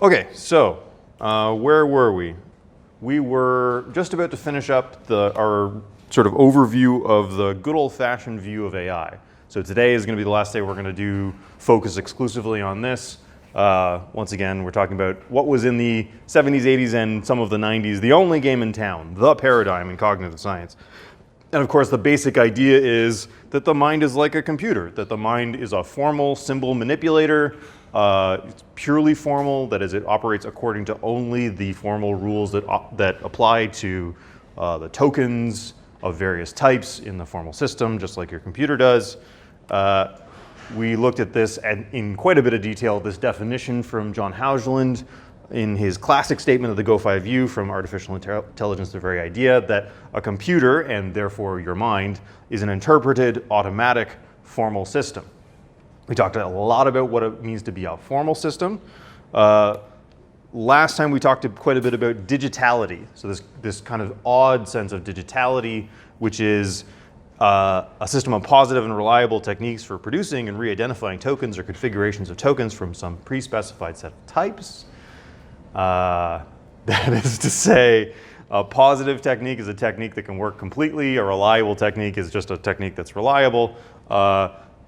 Okay, so where were we? We were just about to finish up our sort of overview of the good old-fashioned view of AI. So today is going to be the last day we're going to focus exclusively on this. Once again, we're talking about what was in the 70s, 80s, and some of the 90s, the only game in town, the paradigm in cognitive science. And of course, the basic idea is that the mind is like a computer, that the mind is a formal symbol manipulator. It's purely formal, that is, it operates according to only the formal rules that apply to the tokens of various types in the formal system, just like your computer does. We looked at this in quite a bit of detail, this definition from John Hausland in his classic statement of the Go5 view from artificial intelligence, the very idea that a computer, and therefore your mind, is an interpreted, automatic, formal system. We talked a lot about what it means to be a formal system. Last time we talked quite a bit about digitality. So this kind of odd sense of digitality, which is a system of positive and reliable techniques for producing and re-identifying tokens or configurations of tokens from some pre-specified set of types. That is to say, a positive technique is a technique that can work completely. A reliable technique is just a technique that's reliable.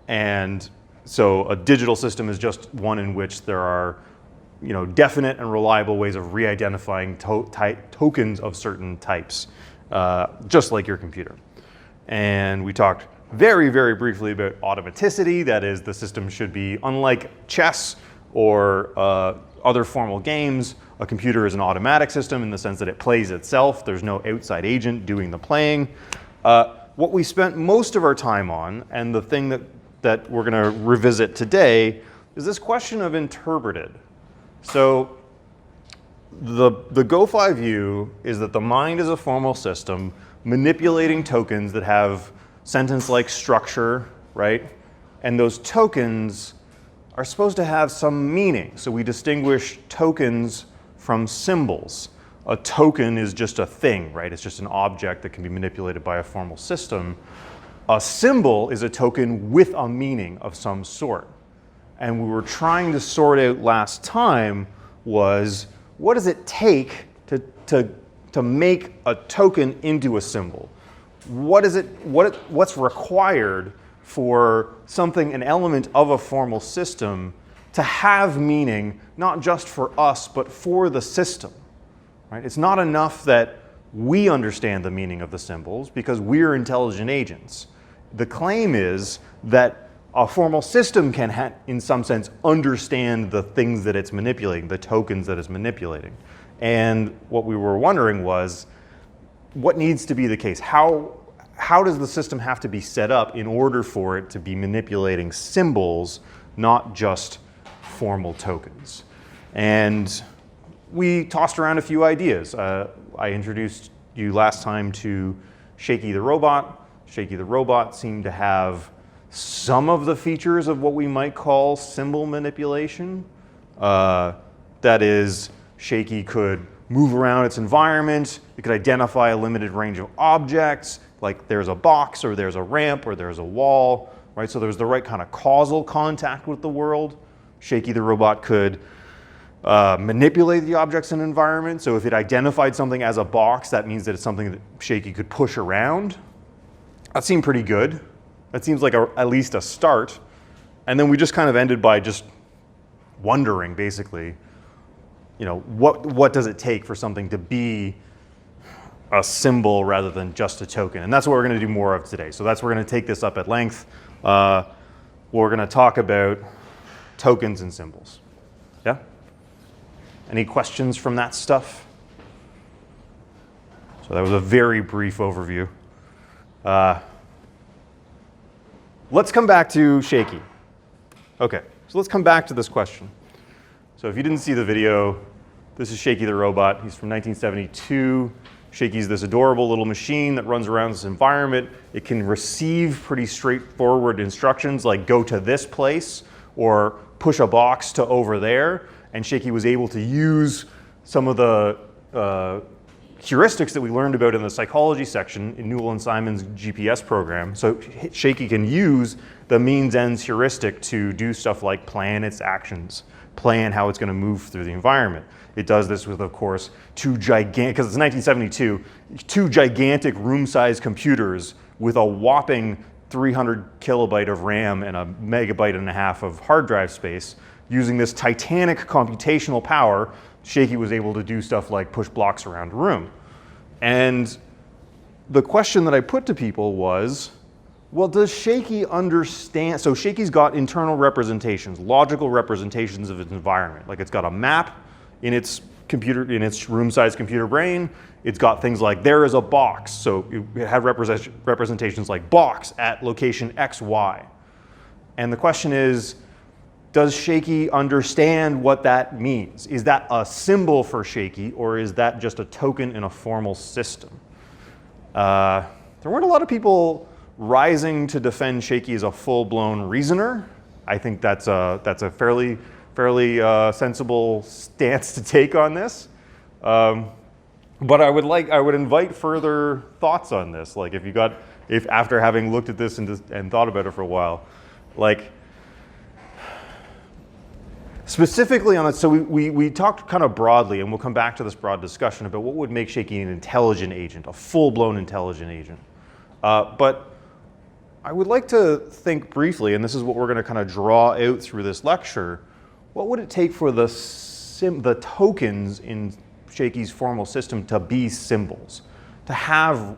And so a digital system is just one in which there are, definite and reliable ways of re-identifying tokens of certain types, just like your computer. And we talked very, very briefly about automaticity. That is, the system should be, unlike chess or other formal games, a computer is an automatic system in the sense that it plays itself. There's no outside agent doing the playing. What we spent most of our time on, and the thing that we're going to revisit today, is this question of interpreted. So the Go5 view is that the mind is a formal system manipulating tokens that have sentence-like structure, right? And those tokens are supposed to have some meaning. So we distinguish tokens from symbols. A token is just a thing, right? It's just an object that can be manipulated by a formal system. A symbol is a token with a meaning of some sort. And we were trying to sort out last time was, what does it take to make a token into a symbol? What's required for something, an element of a formal system, to have meaning, not just for us, but for the system, right? It's not enough that we understand the meaning of the symbols because we're intelligent agents. The claim is that a formal system can, in some sense, understand the things that it's manipulating, the tokens that it's manipulating. And what we were wondering was, what needs to be the case? How does the system have to be set up in order for it to be manipulating symbols, not just formal tokens? And we tossed around a few ideas. I introduced you last time to Shakey the robot. Shakey the robot seemed to have some of the features of what we might call symbol manipulation. That is, Shakey could move around its environment. It could identify a limited range of objects, like there's a box or there's a ramp or there's a wall, right? So there's the right kind of causal contact with the world. Shakey the robot could manipulate the objects in an environment. So if it identified something as a box, that means that it's something that Shakey could push around. That seemed pretty good. That seems like at least a start. And then we just kind of ended by just wondering, basically, what does it take for something to be a symbol rather than just a token? And that's what we're going to do more of today. So we're going to take this up at length. We're going to talk about tokens and symbols. Yeah? Any questions from that stuff? So that was a very brief overview. Let's come back to Shakey. Okay, so let's come back to this question. So if you didn't see the video, this is Shakey the robot. He's from 1972. Shakey's this adorable little machine that runs around this environment. It can receive pretty straightforward instructions like go to this place or push a box to over there. And Shakey was able to use some of the heuristics that we learned about in the psychology section in Newell and Simon's GPS program. So Shakey can use the means ends heuristic to do stuff like plan its actions, plan how it's going to move through the environment. It does this with, of course, because it's 1972, two gigantic room-sized computers with a whopping 300 kilobyte of RAM and a megabyte and a half of hard drive space. Using this titanic computational power, Shakey was able to do stuff like push blocks around a room. And the question that I put to people was, well, does Shakey understand? So Shakey's got internal representations, logical representations of its environment. Like it's got a map in its computer, in its room-sized computer brain. It's got things like there is a box. So it had representations like box at location X, Y. And the question is, does Shakey understand what that means? Is that a symbol for Shakey, or is that just a token in a formal system? There weren't a lot of people rising to defend Shakey as a full-blown reasoner. I think that's a fairly sensible stance to take on this. But I would invite further thoughts on this. Like if after having looked at this and thought about it for a while, like specifically on it, so we talked kind of broadly, and we'll come back to this broad discussion about what would make Shakey an intelligent agent, a full-blown intelligent agent. But I would like to think briefly, and this is what we're going to kind of draw out through this lecture, what would it take for the tokens in Shakey's formal system to be symbols, to have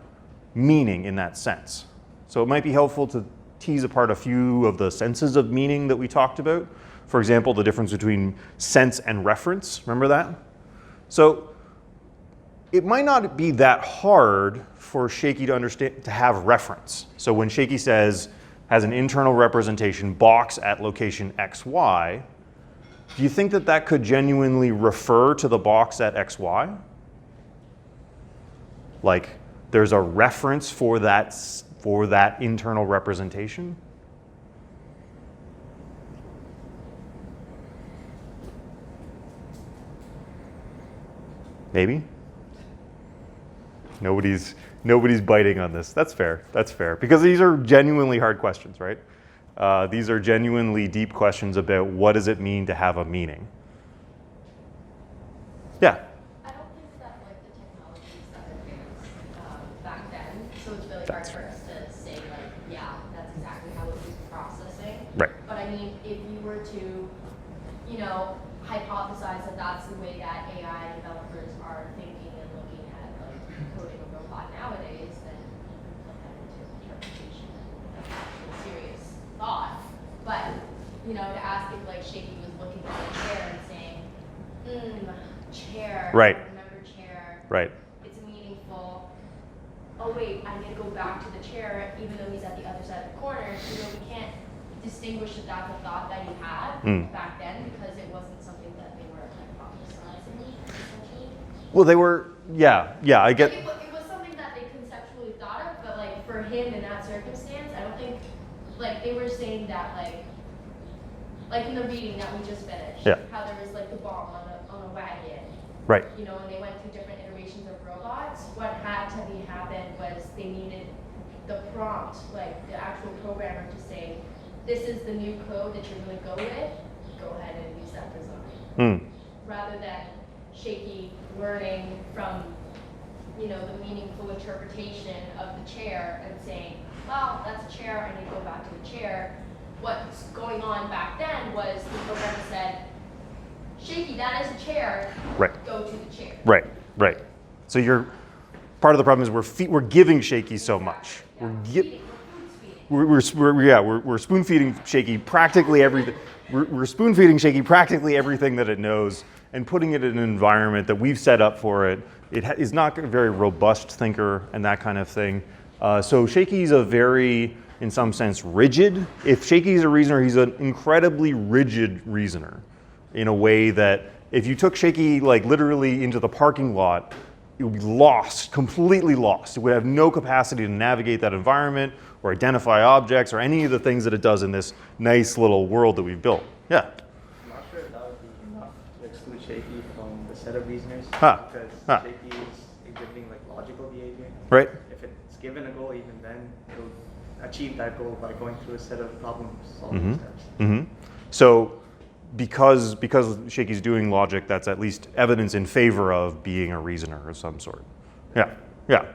meaning in that sense? So it might be helpful to tease apart a few of the senses of meaning that we talked about. For example, the difference between sense and reference, remember that? So it might not be that hard for Shakey to understand, to have reference. So when Shakey says, has an internal representation box at location XY, do you think that that could genuinely refer to the box at XY? Like there's a reference for that internal representation? Maybe? Nobody's biting on this. That's fair. That's fair. Because these are genuinely hard questions, right? These are genuinely deep questions about what does it mean to have a meaning. Yeah? I don't think that like the technologies that advanced back then, so it's really hard for us to say like, yeah, that's exactly how it was processing. Right. But I mean, if you were to, hypothesize that that's the way that AI developers are thinking and looking at like coding a robot nowadays, then you can put that into interpretation and actual serious thought. But to ask if like Shakey was looking at a chair and saying, chair, right. remember chair, right. it's meaningful. Oh wait, I need to go back to the chair even though he's at the other side of the corner. We can't distinguish that that's a thought that he had back then because it wasn't something that they were hypothesizing essentially. Well, they were, yeah, I get. It was something that they conceptually thought of, but like for him in that circumstance, I don't think, like they were saying that like in the reading that we just finished, how there was like the bomb on a wagon. Right. And they went through different iterations of robots. What had to be happened was they needed the prompt, like the actual programmer to say, this is the new code that you're going to go with, go ahead and use that design. Rather than Shakey learning from, the meaningful interpretation of the chair and saying, well, that's a chair, I need to go back to the chair. What's going on back then was the programmer said, Shakey, that is a chair, go to the chair. Right. So part of the problem is we're giving Shakey so much. Yeah. We're spoon feeding Shakey practically everything. We're spoon feeding Shakey practically everything that it knows and putting it in an environment that we've set up for it. It is not a very robust thinker and that kind of thing. So Shakey's a very, in some sense, rigid. If Shakey's a reasoner, he's an incredibly rigid reasoner in a way that if you took Shakey like literally into the parking lot, it would be lost, completely lost. It would have no capacity to navigate that environment or identify objects or any of the things that it does in this nice little world that we've built. Yeah? I'm not sure if that would be enough to exclude Shakey from the set of reasoners Huh. because Huh. Shakey is exhibiting like logical behavior. Right? If it's given a goal, even then it'll achieve that goal by going through a set of problem solving steps. So because Shakey's doing logic, that's at least evidence in favor of being a reasoner of some sort. Yeah, yeah.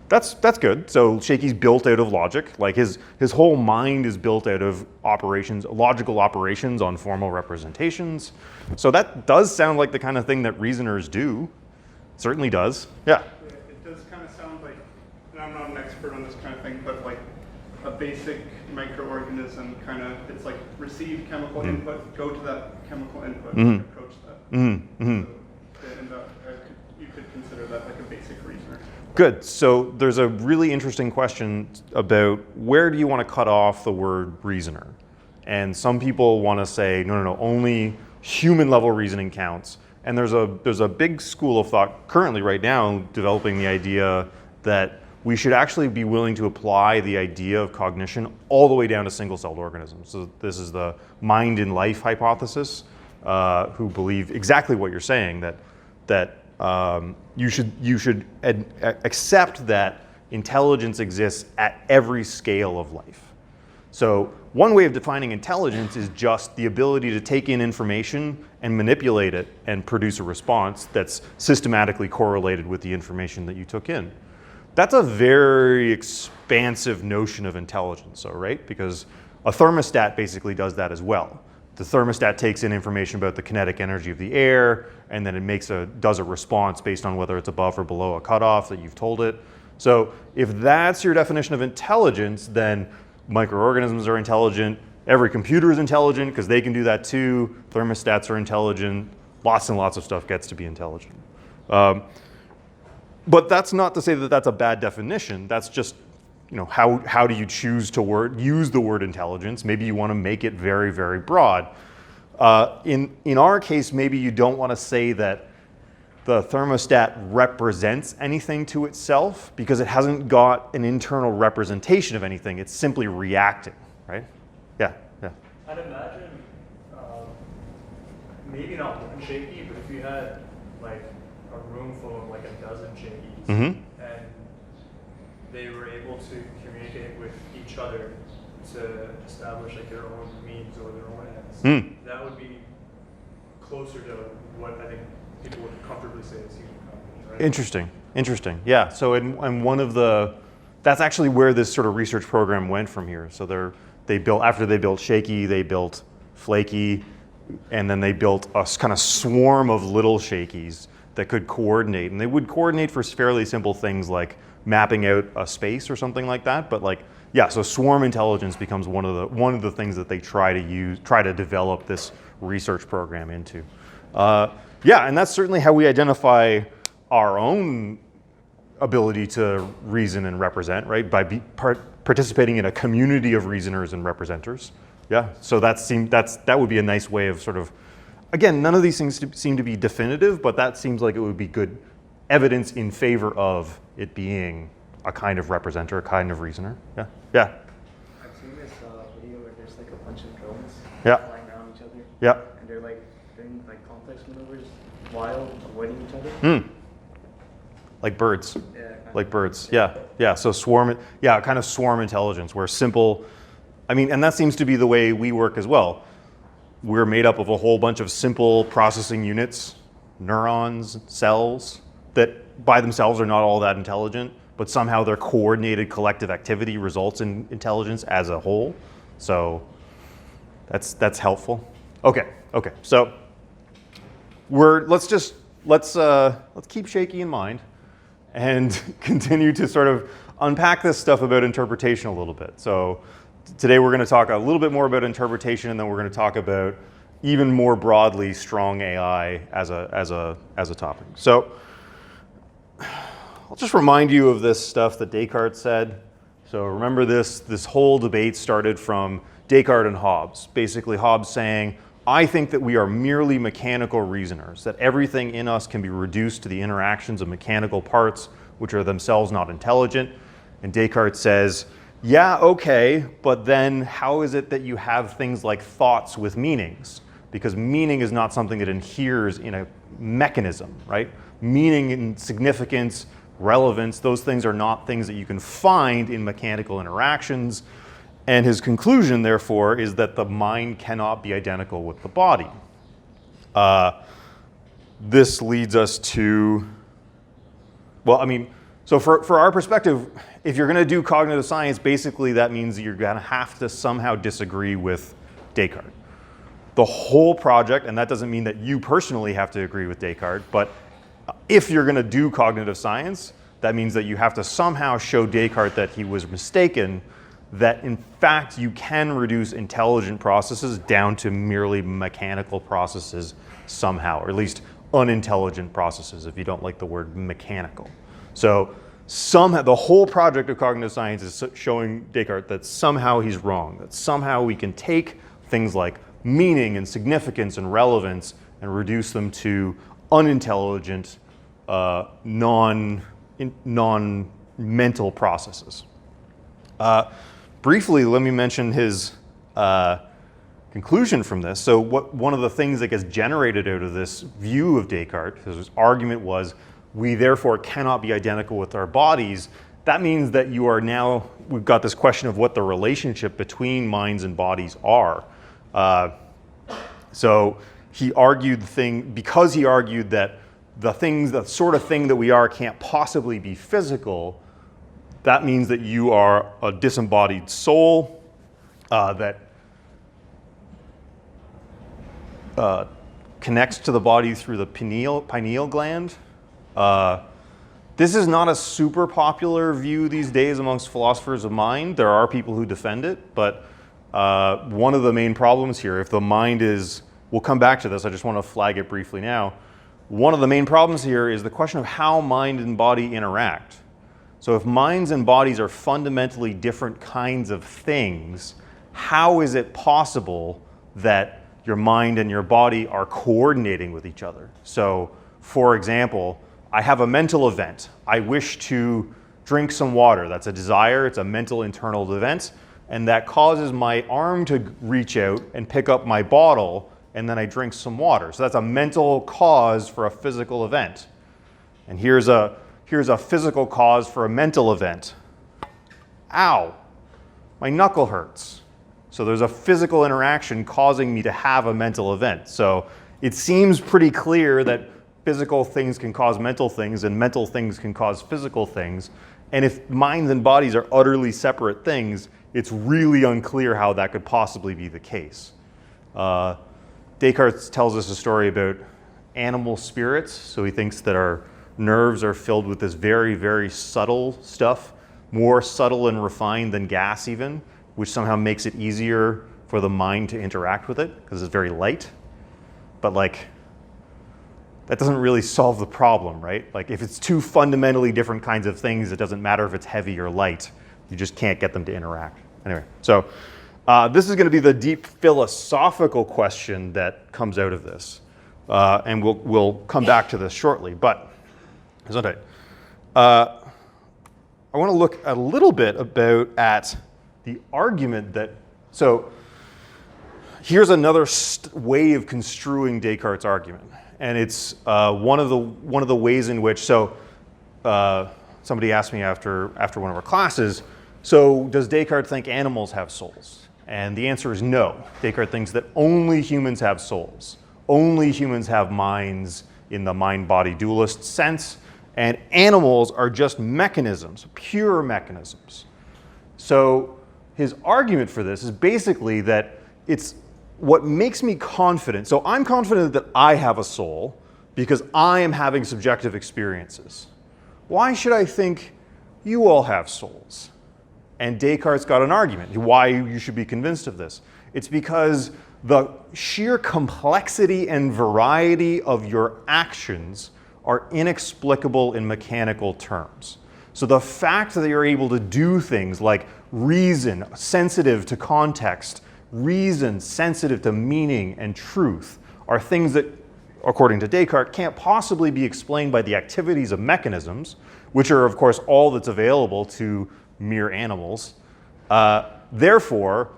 That's good. So Shakey's built out of logic. Like his whole mind is built out of operations, logical operations on formal representations. So that does sound like the kind of thing that reasoners do. Certainly does. Yeah. It does kind of sound like, and I'm not an expert on this kind of thing, but like a basic microorganism kind of, it's like receive chemical input, go to that chemical input, and approach that. So, and you could consider that like a basic reasoner. Good. So there's a really interesting question about where do you want to cut off the word reasoner? And some people want to say, no, only human level reasoning counts. And there's a big school of thought currently right now developing the idea that we should actually be willing to apply the idea of cognition all the way down to single-celled organisms. So this is the mind in life hypothesis, who believe exactly what you're saying, that you should accept that intelligence exists at every scale of life. So one way of defining intelligence is just the ability to take in information and manipulate it and produce a response that's systematically correlated with the information that you took in. That's a very expansive notion of intelligence, so, right? Because a thermostat basically does that as well. The thermostat takes in information about the kinetic energy of the air, and then it does a response based on whether it's above or below a cutoff that you've told it. So if that's your definition of intelligence, then microorganisms are intelligent. Every computer is intelligent because they can do that too. Thermostats are intelligent. Lots and lots of stuff gets to be intelligent. But that's not to say that that's a bad definition. That's just, how do you choose to use the word intelligence? Maybe you want to make it very, very broad. In our case, maybe you don't want to say that the thermostat represents anything to itself because it hasn't got an internal representation of anything. It's simply reacting, right? Yeah. I'd imagine, maybe not one Shakey, but if you had like a room full of like a dozen Shakeys, and they were able to communicate with each other to establish like their own means or their own ends, that would be closer to what I think people would comfortably say is human cognition, right? Interesting. Yeah. So that's actually where this sort of research program went from here. So after they built Shakey, they built Flaky, and then they built a kind of swarm of little Shakeys that could coordinate. And they would coordinate for fairly simple things like mapping out a space or something like that. But so swarm intelligence becomes one of the things that they try to develop this research program into. And that's certainly how we identify our own ability to reason and represent, right? By participating in a community of reasoners and representers. Yeah, so that would be a nice way of sort of, again, none of these things seem to be definitive, but that seems like it would be good evidence in favor of it being a kind of representer, a kind of reasoner. Yeah. I've seen this video where there's like a bunch of drones flying around each other. Yeah. And they're like doing like complex maneuvers while avoiding each other. Like birds. Yeah. Like birds. Yeah. So kind of swarm intelligence where simple, and that seems to be the way we work as well. We're made up of a whole bunch of simple processing units, neurons, cells, that by themselves are not all that intelligent, but somehow their coordinated collective activity results in intelligence as a whole. So that's helpful. Okay. So let's keep Shakey in mind and continue to sort of unpack this stuff about interpretation a little bit. So today we're going to talk a little bit more about interpretation, and then we're going to talk about even more broadly strong AI as a topic. So I'll just remind you of this stuff that Descartes said. So remember this whole debate started from Descartes and Hobbes. Basically Hobbes saying, I think that we are merely mechanical reasoners, that everything in us can be reduced to the interactions of mechanical parts, which are themselves not intelligent. And Descartes says, yeah, okay, but then how is it that you have things like thoughts with meanings? Because meaning is not something that inheres in a mechanism, right? Meaning and significance, relevance, those things are not things that you can find in mechanical interactions. And his conclusion, therefore, is that the mind cannot be identical with the body. This leads us to, well, I mean, so for our perspective, if you're going to do cognitive science, basically that means you're going to have to somehow disagree with Descartes. The whole project, and that doesn't mean that you personally have to agree with Descartes, but if you're going to do cognitive science, that means that you have to somehow show Descartes that he was mistaken, that in fact you can reduce intelligent processes down to merely mechanical processes somehow, or at least unintelligent processes if you don't like the word mechanical. So somehow the whole project of cognitive science is showing Descartes that somehow he's wrong, that somehow we can take things like meaning and significance and relevance and reduce them to unintelligent, non-mental processes. Briefly, let me mention his conclusion from this. So one of the things that gets generated out of this view of Descartes, his argument was, we therefore cannot be identical with our bodies. That means that you are now, we've got this question of what the relationship between minds and bodies are. So he argued because he argued that the sort of thing that we are can't possibly be physical, that means that you are a disembodied soul that connects to the body through the pineal gland. This is not a super popular view these days amongst philosophers of mind. There are people who defend it, but one of the main problems here, if the mind is, we'll come back to this, I just want to flag it briefly now. One of the main problems here is the question of how mind and body interact. So if minds and bodies are fundamentally different kinds of things, how is it possible that your mind and your body are coordinating with each other? So, for example, I have a mental event. I wish to drink some water. That's a desire. It's a mental internal event. And that causes my arm to reach out and pick up my bottle, and then I drink some water. So that's a mental cause for a physical event. And here's a physical cause for a mental event. Ow, my knuckle hurts. So there's a physical interaction causing me to have a mental event. So it seems pretty clear that physical things can cause mental things and mental things can cause physical things. And if minds and bodies are utterly separate things, it's really unclear how that could possibly be the case. Descartes tells us a story about animal spirits. So he thinks that our nerves are filled with this very, very subtle stuff, more subtle and refined than gas even, which somehow makes it easier for the mind to interact with it because it's very light. But that doesn't really solve the problem, right? Like if it's two fundamentally different kinds of things, it doesn't matter if it's heavy or light. You just can't get them to interact. Anyway, so this is going to be the deep philosophical question that comes out of this. And we'll come back to this shortly. But I want to look a little bit at the argument that, so here's another way of construing Descartes' argument. And it's one of the ways in which, so somebody asked me after one of our classes, so does Descartes think animals have souls? And the answer is no. Descartes thinks that only humans have souls. Only humans have minds in the mind-body dualist sense, and animals are just mechanisms, pure mechanisms. So his argument for this is basically that it's what makes me confident. So I'm confident that I have a soul because I am having subjective experiences. Why should I think you all have souls? And Descartes got an argument why you should be convinced of this. It's because the sheer complexity and variety of your actions are inexplicable in mechanical terms. So the fact that you're able to do things like reason, sensitive to context, reason, sensitive to meaning and truth, are things that, according to Descartes, can't possibly be explained by the activities of mechanisms, which are, of course, all that's available to mere animals. Therefore,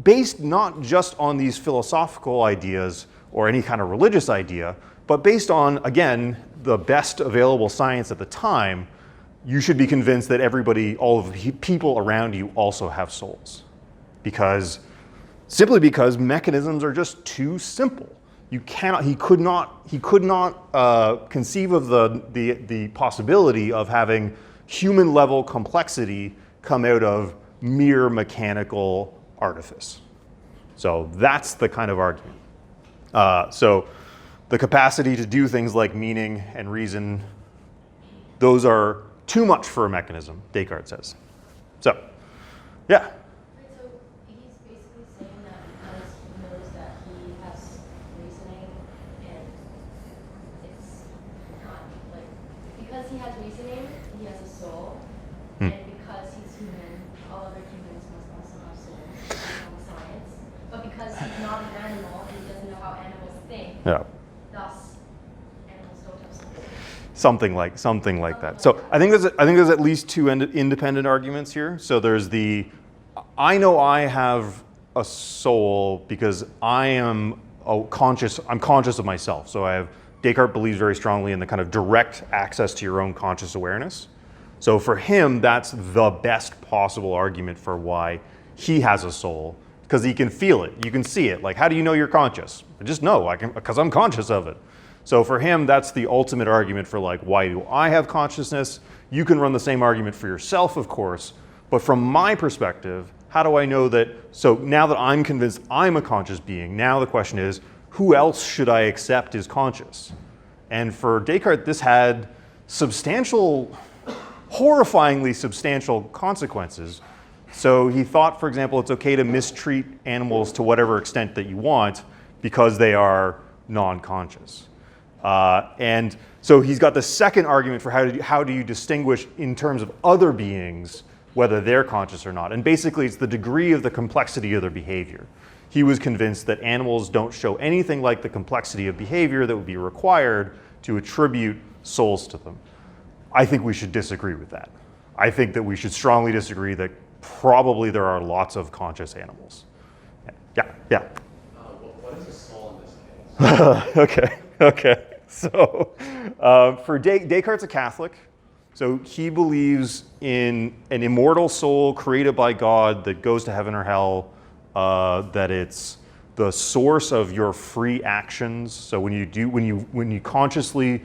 based not just on these philosophical ideas or any kind of religious idea, but based on, again, the best available science at the time, you should be convinced that everybody, all of the people around you also have souls. Simply because mechanisms are just too simple. he could not conceive of the possibility of having human level complexity come out of mere mechanical artifice. So that's the kind of argument. So the capacity to do things like meaning and reason, those are too much for a mechanism, Descartes says. So, yeah. So he's basically saying that because he knows that he has reasoning and it's not like, because he has reasoning, he has a soul, and because he's human, all other humans must also have souls, on science. But because he's not an animal and he doesn't know how animals think, Yeah. thus animals don't have souls. Something like that. So I think there's at least two independent arguments here. So there's I know I have a soul because I'm conscious of myself. So Descartes believes very strongly in the kind of direct access to your own conscious awareness. So for him, that's the best possible argument for why he has a soul, because he can feel it. You can see it. Like, how do you know you're conscious? I just know, because I'm conscious of it. So for him, that's the ultimate argument for like, why do I have consciousness? You can run the same argument for yourself, of course, but from my perspective, how do I know that? So now that I'm convinced I'm a conscious being, now the question is, who else should I accept is conscious? And for Descartes, this had horrifyingly substantial consequences. So he thought, for example, it's okay to mistreat animals to whatever extent that you want because they are non-conscious. And so he's got the second argument for how do you distinguish in terms of other beings whether they're conscious or not. And basically it's the degree of the complexity of their behavior. He was convinced that animals don't show anything like the complexity of behavior that would be required to attribute souls to them. I think we should disagree with that. I think that we should strongly disagree that probably there are lots of conscious animals. Yeah. What is a soul in this case? Okay. So for Descartes' a Catholic. So he believes in an immortal soul created by God that goes to heaven or hell, that it's the source of your free actions. So when you consciously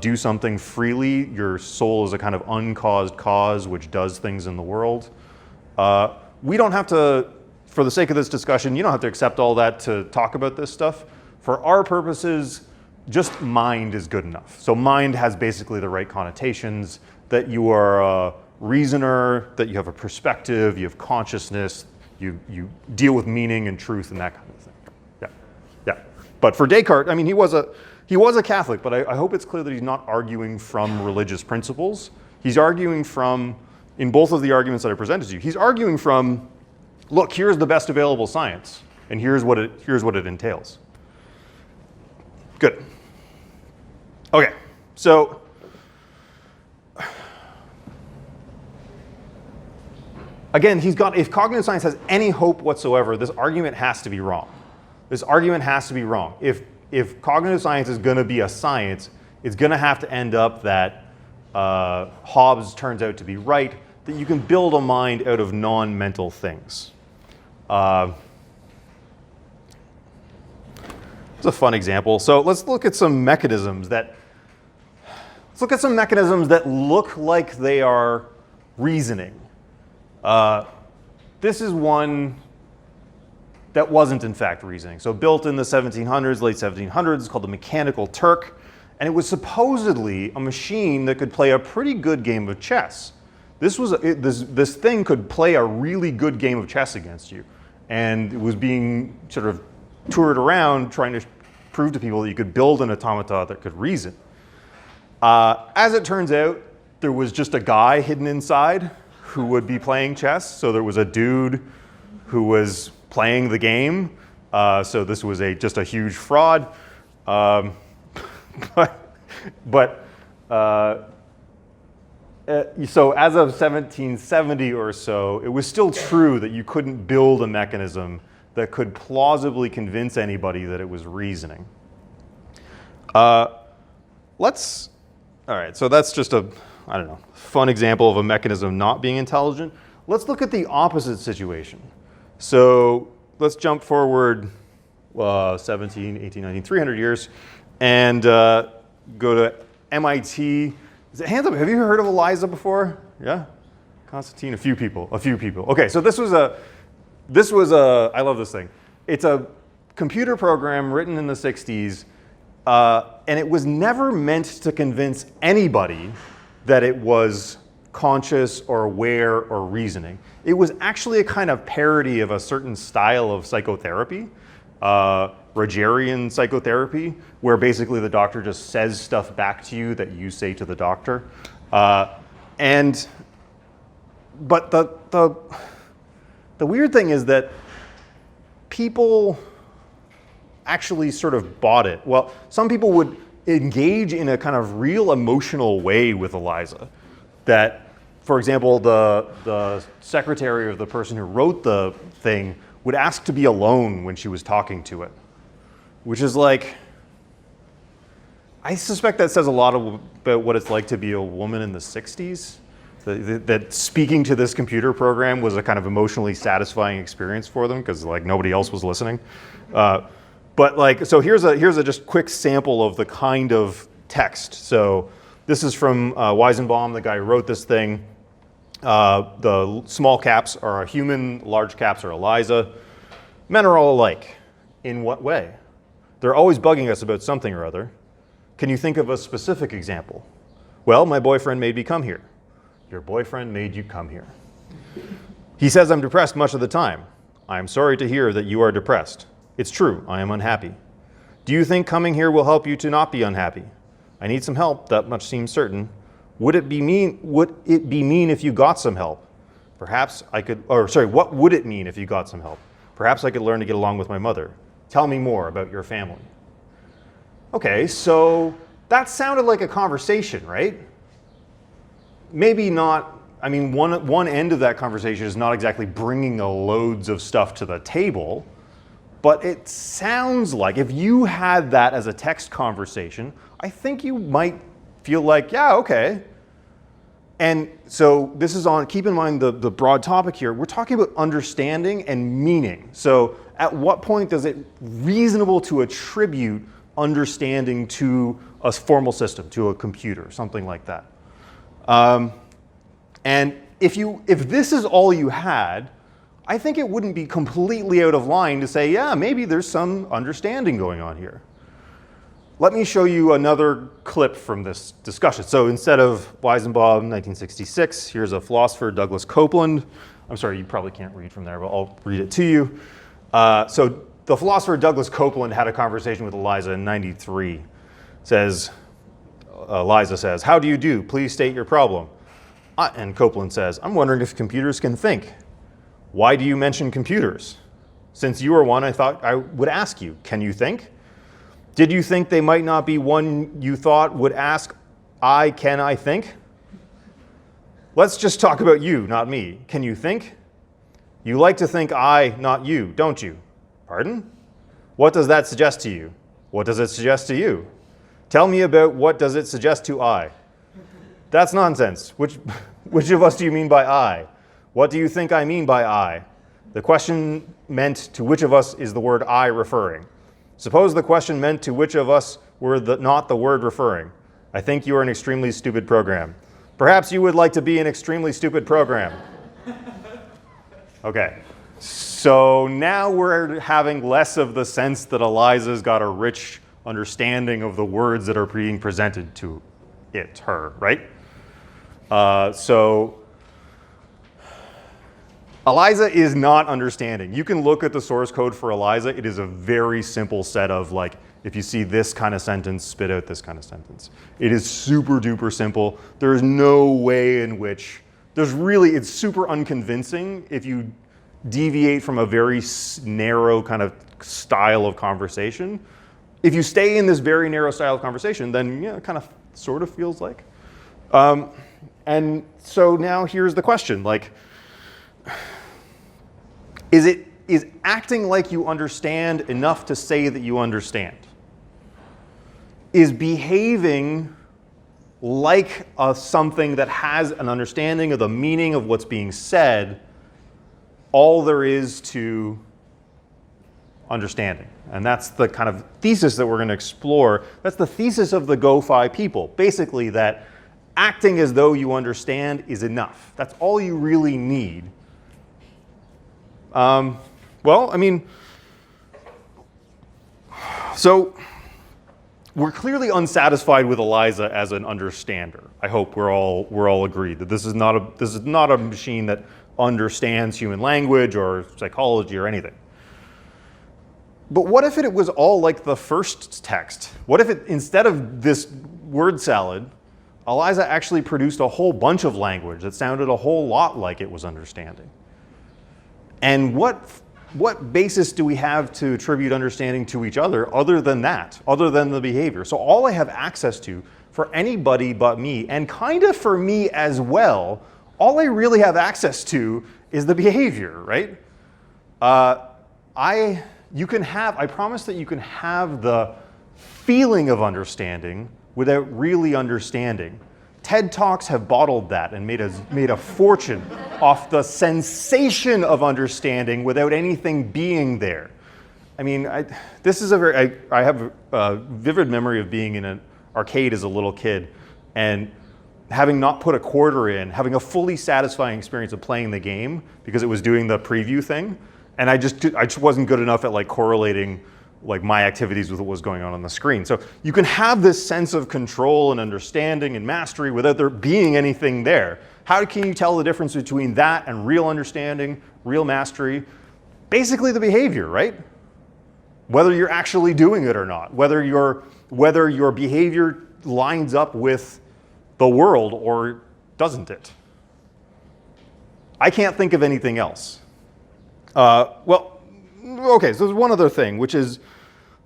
do something freely, your soul is a kind of uncaused cause which does things in the world. We don't have to, for the sake of this discussion, you don't have to accept all that to talk about this stuff. For our purposes, just mind is good enough. So mind has basically the right connotations, that you are a reasoner, that you have a perspective, you have consciousness, you deal with meaning and truth and that kind of thing. Yeah. But for Descartes, I mean, he was a Catholic, but I hope it's clear that he's not arguing from religious principles. He's arguing from, in both of the arguments that I presented to you, he's arguing from, look, here's the best available science, and here's what it entails. Good. Okay, so again, if cognitive science has any hope whatsoever, this argument has to be wrong. If cognitive science is going to be a science, it's going to have to end up that Hobbes turns out to be right, that you can build a mind out of non-mental things. It's a fun example. So let's look at some mechanisms that look like they are reasoning. This is one that wasn't in fact reasoning. So built in the 1700s, late 1700s, it's called the mechanical Turk, and it was supposedly a machine that could play a pretty good game of chess. This thing could play a really good game of chess against you, and it was being sort of toured around trying to prove to people that you could build an automata that could reason. As it turns out, there was just a guy hidden inside who would be playing chess. So there was a dude who was playing the game. So this was just a huge fraud. So as of 1770 or so, it was still true that you couldn't build a mechanism that could plausibly convince anybody that it was reasoning. All right, so that's just a fun example of a mechanism not being intelligent. Let's look at the opposite situation. So let's jump forward 17, 18, 19, 300 years, and go to MIT. Hands up, have you heard of Eliza before? Yeah? Constantine, a few people. Okay, so this was a, I love this thing. It's a computer program written in the 60s, and it was never meant to convince anybody that it was conscious or aware or reasoning. It was actually a kind of parody of a certain style of psychotherapy, Rogerian psychotherapy, where basically the doctor just says stuff back to you that you say to the doctor. But the weird thing is that people actually sort of bought it. Well, some people would engage in a kind of real emotional way with Eliza. That, for example, the secretary of the person who wrote the thing would ask to be alone when she was talking to it, which is like, I suspect that says a lot about what it's like to be a woman in the 60s. That speaking to this computer program was a kind of emotionally satisfying experience for them because like nobody else was listening. But like, so here's a just quick sample of the kind of text. So this is from Weizenbaum, the guy who wrote this thing. The small caps are a human, large caps are Eliza. Men are all alike. In what way? They're always bugging us about something or other. Can you think of a specific example? Well, my boyfriend made me come here. Your boyfriend made you come here. He says I'm depressed much of the time. I am sorry to hear that you are depressed. It's true, I am unhappy. Do you think coming here will help you to not be unhappy? I need some help, that much seems certain. Would it be mean if you got some help? Perhaps I could, what would it mean if you got some help? Perhaps I could learn to get along with my mother. Tell me more about your family. Okay, so that sounded like a conversation, right? Maybe not, I mean, one end of that conversation is not exactly bringing loads of stuff to the table, but it sounds like if you had that as a text conversation, I think you might feel like, yeah, okay. And so this is on, keep in mind the broad topic here, we're talking about understanding and meaning. So at what point is it reasonable to attribute understanding to a formal system, to a computer, something like that? And if this is all you had, I think it wouldn't be completely out of line to say, yeah, maybe there's some understanding going on here. Let me show you another clip from this discussion. So instead of Weizenbaum, 1966, here's a philosopher, Douglas Coupland. I'm sorry, you probably can't read from there, but I'll read it to you. So the philosopher Douglas Coupland had a conversation with Eliza in 93. Eliza says, how do you do? Please state your problem. And Coupland says, I'm wondering if computers can think. Why do you mention computers? Since you are one, I thought I would ask you, can you think? Did you think they might not be one you thought would ask, can I think? Let's just talk about you, not me. Can you think? You like to think I, not you, don't you? Pardon? What does that suggest to you? What does it suggest to you? Tell me about what does it suggest to I? That's nonsense. Which of us do you mean by I? What do you think I mean by I? The question meant to which of us is the word I referring? Suppose the question meant to which of us were not the word referring. I think you are an extremely stupid program. Perhaps you would like to be an extremely stupid program. Okay, so now we're having less of the sense that Eliza's got a rich understanding of the words that are being presented to her, right? So Eliza is not understanding. You can look at the source code for Eliza. It is a very simple set of like, if you see this kind of sentence, spit out this kind of sentence. It is super duper simple. There's no way in which, it's super unconvincing if you deviate from a very narrow kind of style of conversation. If you stay in this very narrow style of conversation, then yeah, it kind of sort of feels like. And so now here's the question, like, is acting like you understand enough to say that you understand? Is behaving like something that has an understanding of the meaning of what's being said all there is to understanding. And that's the kind of thesis that we're going to explore. That's the thesis of the Go-Fi people. Basically that acting as though you understand is enough. That's all you really need. Well, I mean, so we're clearly unsatisfied with Eliza as an understander. I hope we're all agreed that this is not a machine that understands human language or psychology or anything. But what if it was all like the first text? What if it, instead of this word salad, Eliza actually produced a whole bunch of language that sounded a whole lot like it was understanding? And what basis do we have to attribute understanding to each other than that, other than the behavior? So all I have access to for anybody but me, and kind of for me as well, all I really have access to is the behavior, right? I promise that you can have the feeling of understanding without really understanding. TED Talks have bottled that and made a fortune off the sensation of understanding without anything being there. I mean, I have a vivid memory of being in an arcade as a little kid and having not put a quarter in, having a fully satisfying experience of playing the game because it was doing the preview thing. And I just wasn't good enough at like correlating like my activities with what was going on the screen. So you can have this sense of control and understanding and mastery without there being anything there. How can you tell the difference between that and real understanding, real mastery? Basically the behavior, right? Whether you're actually doing it or not, whether your behavior lines up with the world or doesn't it? I can't think of anything else. Well, okay, so there's one other thing, which is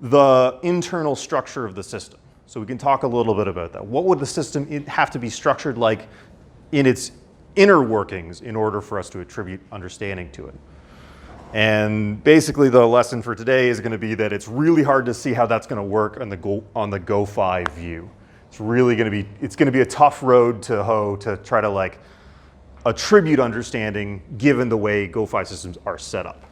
the internal structure of the system. So we can talk a little bit about that. What would the system have to be structured like in its inner workings in order for us to attribute understanding to it? And basically the lesson for today is going to be that it's really hard to see how that's going to work on the Go-Fi view. It's going to be a tough road to hoe to try to like attribute understanding given the way Go-Fi systems are set up.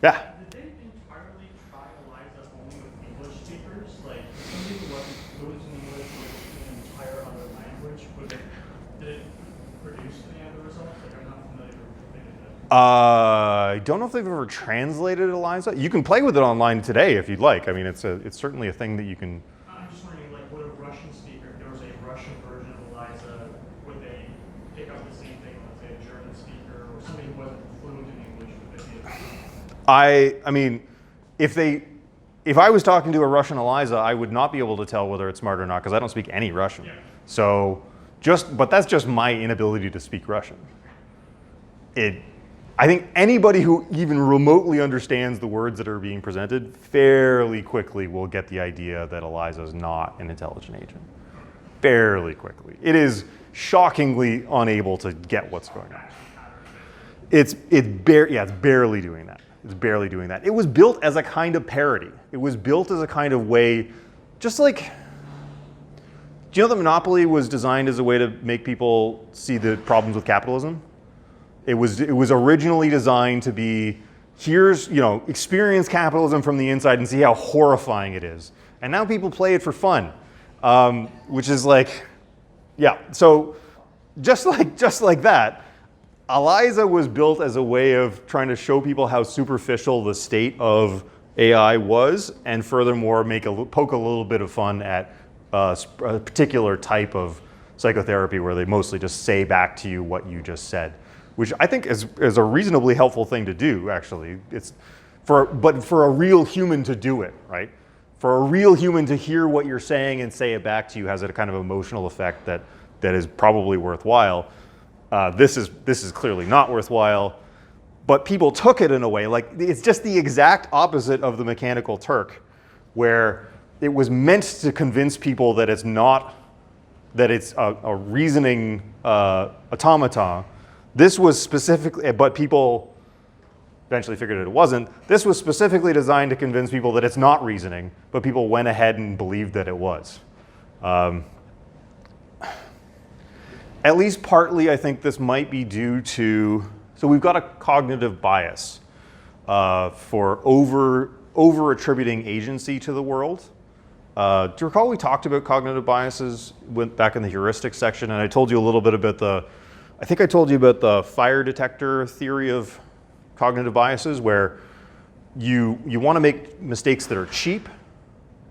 Yeah? Did they entirely try Eliza only with English speakers? Like, if somebody who wasn't fluent in English with an entire other language, did it produce any other results? Like, I'm not familiar with what they did. I don't know if they've ever translated Eliza. You can play with it online today if you'd like. I mean, it's certainly a thing that you can. I'm just wondering, like, would a Russian speaker, if there was a Russian version of Eliza, would they pick up the same thing, let's say a German speaker or somebody who wasn't fluent in English, would they be able to? I mean, if I was talking to a Russian Eliza, I would not be able to tell whether it's smart or not because I don't speak any Russian. Yeah. So but that's just my inability to speak Russian. I think anybody who even remotely understands the words that are being presented fairly quickly will get the idea that Eliza is not an intelligent agent. Fairly quickly. It is shockingly unable to get what's going on. It's barely doing that. It's barely doing that. It was built as a kind of parody. It was built as a kind of way, just like, do you know that Monopoly was designed as a way to make people see the problems with capitalism? It was originally designed to be, here's, experience capitalism from the inside and see how horrifying it is. And now people play it for fun, which is like, yeah. So just like that, Eliza was built as a way of trying to show people how superficial the state of AI was, and furthermore poke a little bit of fun at a particular type of psychotherapy where they mostly just say back to you what you just said, which I think is a reasonably helpful thing to do, actually. But for a real human to do it, right? For a real human to hear what you're saying and say it back to you has a kind of emotional effect that is probably worthwhile. This is clearly not worthwhile, but people took it in a way, like it's just the exact opposite of the mechanical Turk, where it was meant to convince people that it's a reasoning automaton. This was specifically, but people eventually figured it wasn't. This was specifically designed to convince people that it's not reasoning, but people went ahead and believed that it was. At least partly, I think this might be due to, so we've got a cognitive bias for over-attributing agency to the world. Do you recall we talked about cognitive biases back in the heuristic section, and I told you a little bit about I think I told you about the fire detector theory of cognitive biases, where you want to make mistakes that are cheap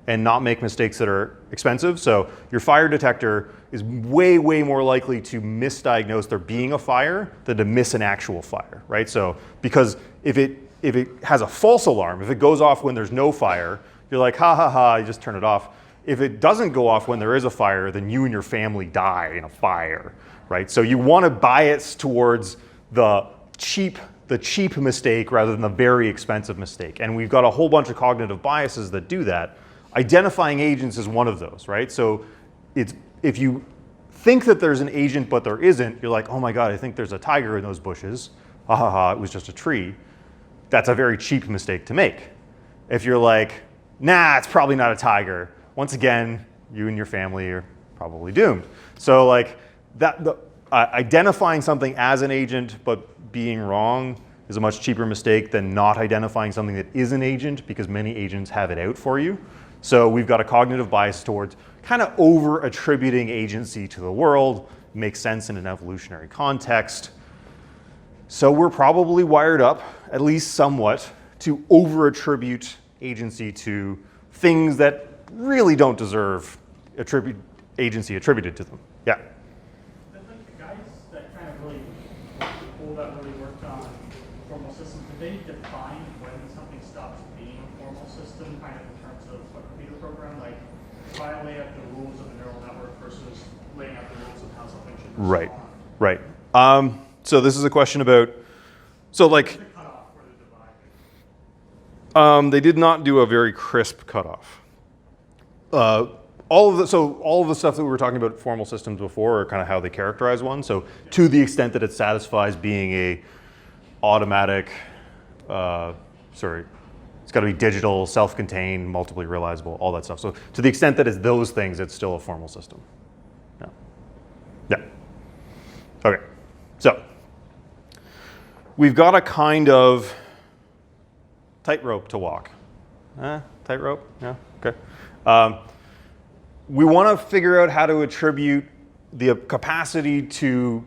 and not make mistakes that are expensive. So your fire detector is way, way more likely to misdiagnose there being a fire than to miss an actual fire, right? So because if it has a false alarm, if it goes off when there's no fire, you're like, ha ha ha, you just turn it off. If it doesn't go off when there is a fire, then you and your family die in a fire, right? So you want to bias towards the cheap mistake rather than the very expensive mistake. And we've got a whole bunch of cognitive biases that do that. Identifying agents is one of those, right? So if you think that there's an agent but there isn't, you're like, oh my God, I think there's a tiger in those bushes. Ha ha ha, it was just a tree. That's a very cheap mistake to make. If you're like, nah, it's probably not a tiger, once again, you and your family are probably doomed. So like identifying something as an agent but being wrong is a much cheaper mistake than not identifying something that is an agent, because many agents have it out for you. So we've got a cognitive bias towards kind of over-attributing agency to the world. Makes sense in an evolutionary context. So we're probably wired up, at least somewhat, to over-attribute agency to things that really don't deserve agency attributed to them. Yeah? I think the guys that kind of really, people that really worked on formal systems, did they define when something stops being a formal system, kind of in terms of a computer program? Like, if I lay out the rules of a neural network versus laying out the rules of how something should respond. Right. So this is a question about, so like, The cutoff for the divide. they did not do a very crisp cutoff. All of the stuff that we were talking about formal systems before are kind of how they characterize one. So to the extent that it satisfies being a automatic, it's got to be digital, self-contained, multiply realizable, all that stuff. So to the extent that it's those things, it's still a formal system. Yeah. Okay. So we've got a kind of tightrope to walk. Tightrope? Yeah. Okay. We want to figure out how to attribute the capacity to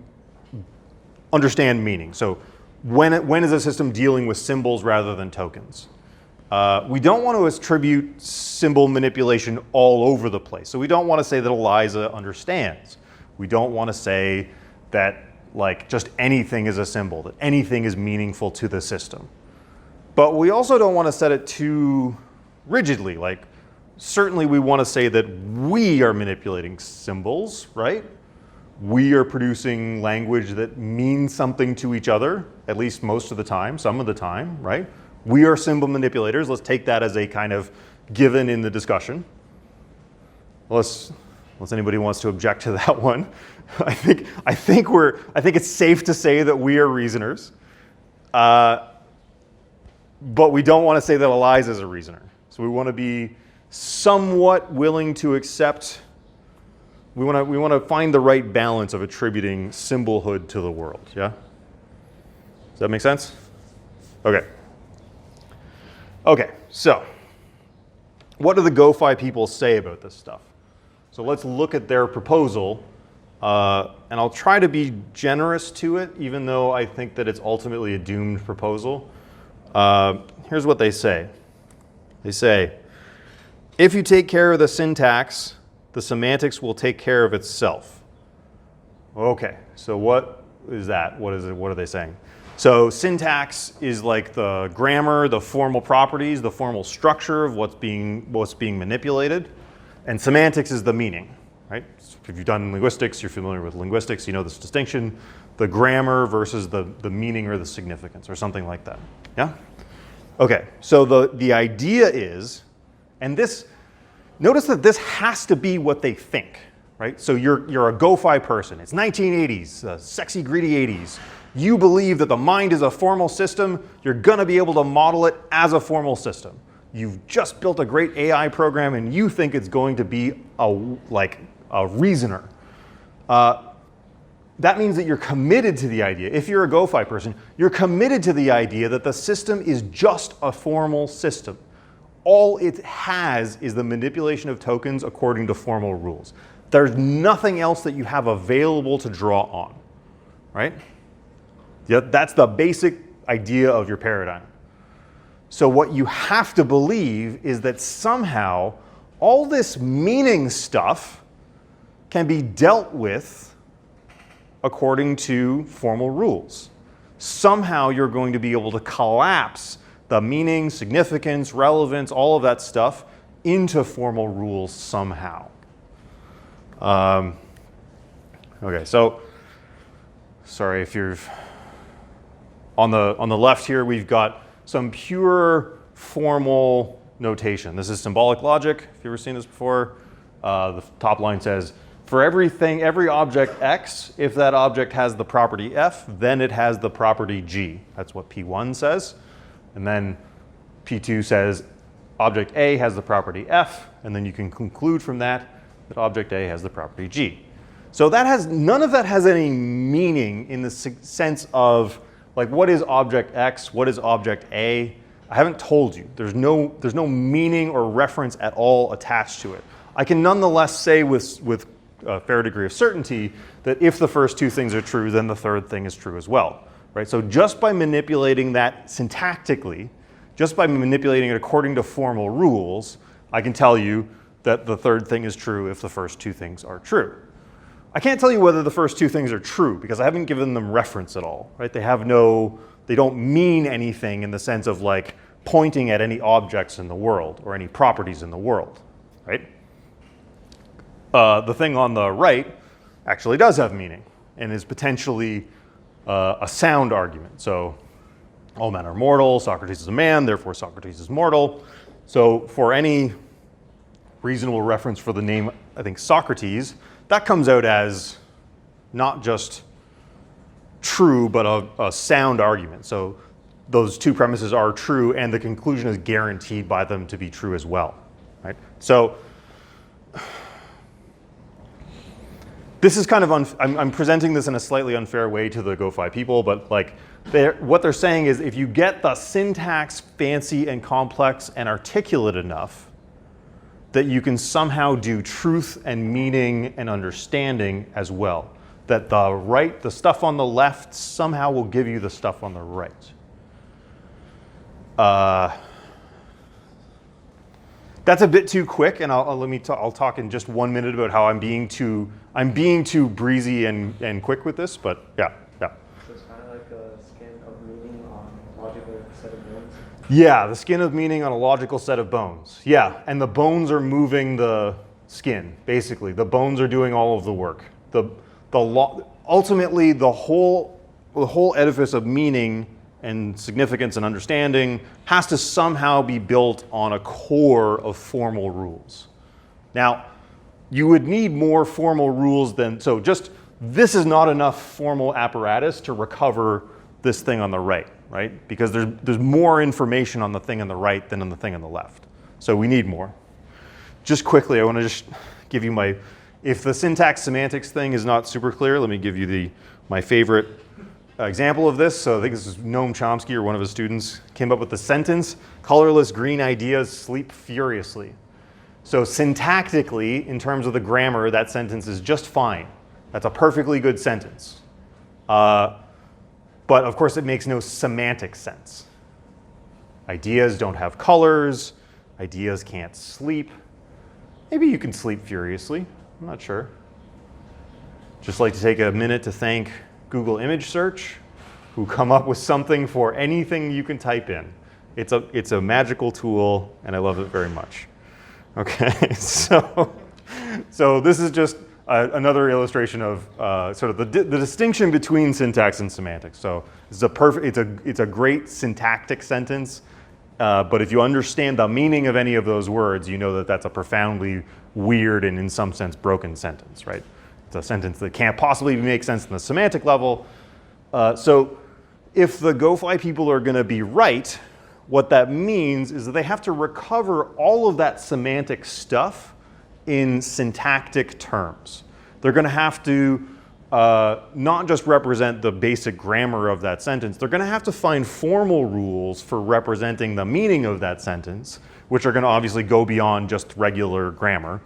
understand meaning. So when is a system dealing with symbols rather than tokens? We don't want to attribute symbol manipulation all over the place. So we don't want to say that Eliza understands. We don't want to say that like just anything is a symbol, that anything is meaningful to the system. But we also don't want to set it too rigidly. Like, certainly we want to say that we are manipulating symbols, right? We are producing language that means something to each other, at least most of the time, some of the time, right? We are symbol manipulators. Let's take that as a kind of given in the discussion. Unless anybody wants to object to that one. I think it's safe to say that we are reasoners. But we don't want to say that Eliza is a reasoner. So we want to be somewhat willing to accept, we want to find the right balance of attributing symbolhood to the world, yeah? Does that make sense? Okay. Okay, so what do the GoFi people say about this stuff? So let's look at their proposal, and I'll try to be generous to it, even though I think that it's ultimately a doomed proposal. Here's what they say. They say, if you take care of the syntax, the semantics will take care of itself. Okay, so what is that? What is it? What are they saying? So syntax is like the grammar, the formal properties, the formal structure of what's being manipulated, and semantics is the meaning, right? So if you've done linguistics, you're familiar with linguistics, you know this distinction, the grammar versus the meaning or the significance or something like that, yeah? Okay, so the idea is, and this, notice that this has to be what they think, right? So you're a GoFi person. It's 1980s, sexy, greedy 80s. You believe that the mind is a formal system. You're going to be able to model it as a formal system. You've just built a great AI program, and you think it's going to be a reasoner. That means that you're committed to the idea. If you're a GoFi person, you're committed to the idea that the system is just a formal system. all it has is the manipulation of tokens according to formal rules. There's nothing else that you have available to draw on, right? Yeah, that's the basic idea of your paradigm. So what you have to believe is that somehow all this meaning stuff can be dealt with according to formal rules. Somehow you're going to be able to collapse the meaning, significance, relevance, all of that stuff into formal rules somehow. Okay, so sorry if you're on the left here, we've got some pure formal notation. This is symbolic logic. If you've ever seen this before, the top line says, for everything, every object X, if that object has the property F, then it has the property G. That's what P1 says. And then P2 says object A has the property F, and then you can conclude from that that object A has the property G. So that has, none of that has any meaning in the sense of, like, what is object X, what is object A? I haven't told you. There's no meaning or reference at all attached to it. I can nonetheless say with a fair degree of certainty that if the first two things are true, then the third thing is true as well, right? So just by manipulating that syntactically, just by manipulating it according to formal rules, I can tell you that the third thing is true if the first two things are true. I can't tell you whether the first two things are true because I haven't given them reference at all, right? They don't mean anything in the sense of like pointing at any objects in the world or any properties in the world, right? The thing on the right actually does have meaning and is potentially a sound argument. So all men are mortal, Socrates is a man, therefore Socrates is mortal. So for any reasonable reference for the name, I think Socrates, that comes out as not just true, but a sound argument. So those two premises are true and the conclusion is guaranteed by them to be true as well, right? So this is kind of, I'm presenting this in a slightly unfair way to the GoFi people, but like what they're saying is if you get the syntax fancy and complex and articulate enough, that you can somehow do truth and meaning and understanding as well. That the stuff on the left somehow will give you the stuff on the right. That's a bit too quick, and I'll talk in just 1 minute about how I'm being too breezy and quick with this, but yeah. So it's kind of like a skin of meaning on a logical set of bones? Yeah, the skin of meaning on a logical set of bones. Yeah, and the bones are moving the skin, basically. The bones are doing all of the work. Ultimately, the whole edifice of meaning and significance and understanding has to somehow be built on a core of formal rules. Now, you would need more formal rules than, so just this is not enough formal apparatus to recover this thing on the right, right? Because there's more information on the thing on the right than on the thing on the left. So we need more. Just quickly, I want to just give you if the syntax semantics thing is not super clear, let me give you my favorite example of this. So I think this is Noam Chomsky or one of his students came up with the sentence, colorless green ideas sleep furiously. So syntactically, in terms of the grammar, that sentence is just fine. That's a perfectly good sentence. But of course, it makes no semantic sense. Ideas don't have colors. Ideas can't sleep. Maybe you can sleep furiously. I'm not sure. Just like to take a minute to thank Google Image Search, who come up with something for anything you can type in. It's a magical tool, and I love it very much. Okay, so this is just another illustration of sort of the distinction between syntax and semantics. So it's a great syntactic sentence, but if you understand the meaning of any of those words, you know that that's a profoundly weird and in some sense broken sentence, right? It's a sentence that can't possibly make sense in the semantic level. So if the GoFi people are going to be right, what that means is that they have to recover all of that semantic stuff in syntactic terms. They're going to have to not just represent the basic grammar of that sentence, they're going to have to find formal rules for representing the meaning of that sentence, which are going to obviously go beyond just regular grammar,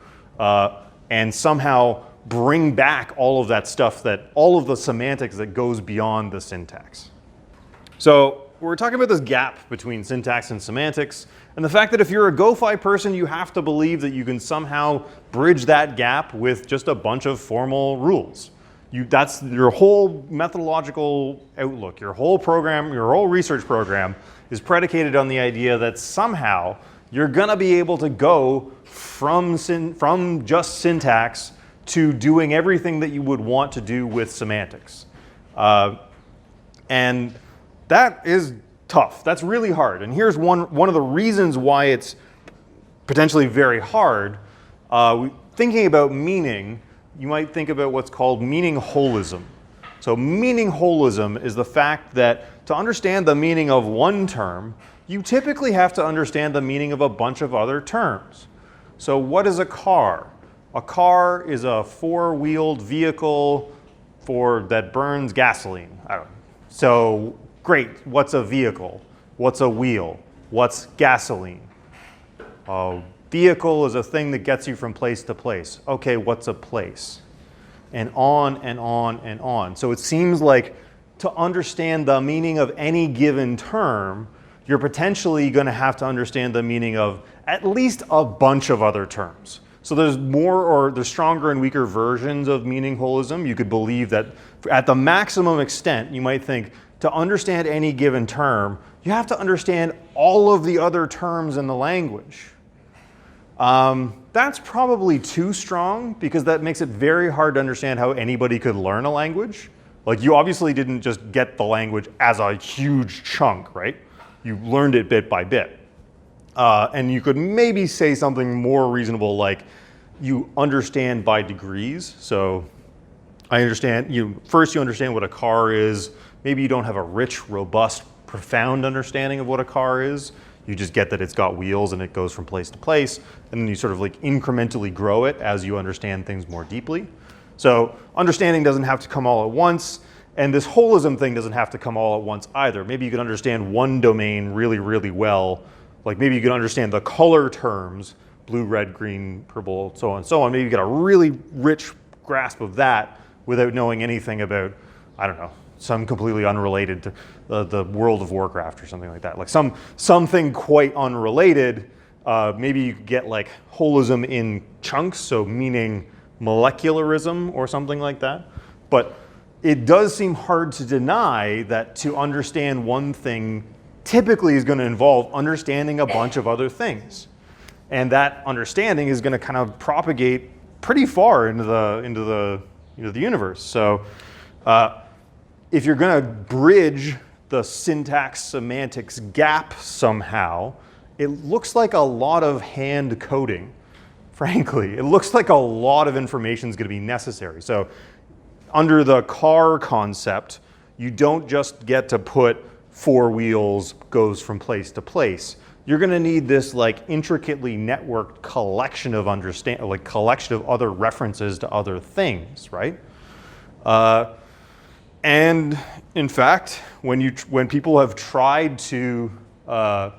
and somehow bring back all of that stuff, all of the semantics that goes beyond the syntax. So we're talking about this gap between syntax and semantics, and the fact that if you're a GoFi person, you have to believe that you can somehow bridge that gap with just a bunch of formal rules. That's your whole methodological outlook. Your whole program, your whole research program is predicated on the idea that somehow you're going to be able to go from just syntax to doing everything that you would want to do with semantics. And that is tough. That's really hard. And here's one of the reasons why it's potentially very hard. Thinking about meaning, you might think about what's called meaning holism. So meaning holism is the fact that to understand the meaning of one term, you typically have to understand the meaning of a bunch of other terms. So what is a car? A car is a four-wheeled vehicle that burns gasoline. I don't know. So great, what's a vehicle? What's a wheel? What's gasoline? A vehicle is a thing that gets you from place to place. Okay, what's a place? And on and on and on. So it seems like to understand the meaning of any given term, you're potentially going to have to understand the meaning of at least a bunch of other terms. So there's stronger and weaker versions of meaning holism. You could believe that at the maximum extent, you might think to understand any given term, you have to understand all of the other terms in the language. That's probably too strong because that makes it very hard to understand how anybody could learn a language. Like you obviously didn't just get the language as a huge chunk, right? You learned it bit by bit. And you could maybe say something more reasonable like you understand by degrees. So I understand, first you understand what a car is. Maybe you don't have a rich, robust, profound understanding of what a car is. You just get that it's got wheels and it goes from place to place. And then you sort of like incrementally grow it as you understand things more deeply. So understanding doesn't have to come all at once. And this holism thing doesn't have to come all at once either. Maybe you can understand one domain really, really well. Like maybe you can understand the color terms, blue, red, green, purple, so on and so on. Maybe you get a really rich grasp of that without knowing anything about, I don't know, some completely unrelated to the World of Warcraft or something like that. Like something quite unrelated. Maybe you get like holism in chunks, so meaning molecularism or something like that. But it does seem hard to deny that to understand one thing typically is going to involve understanding a bunch of other things. And that understanding is going to kind of propagate pretty far into the universe. So if you're going to bridge the syntax semantics gap somehow, it looks like a lot of hand coding, frankly. It looks like a lot of information is going to be necessary. So under the car concept, you don't just get to put four wheels goes from place to place. You're going to need this like intricately networked collection of collection of other references to other things, right? And in fact, when people have tried to sort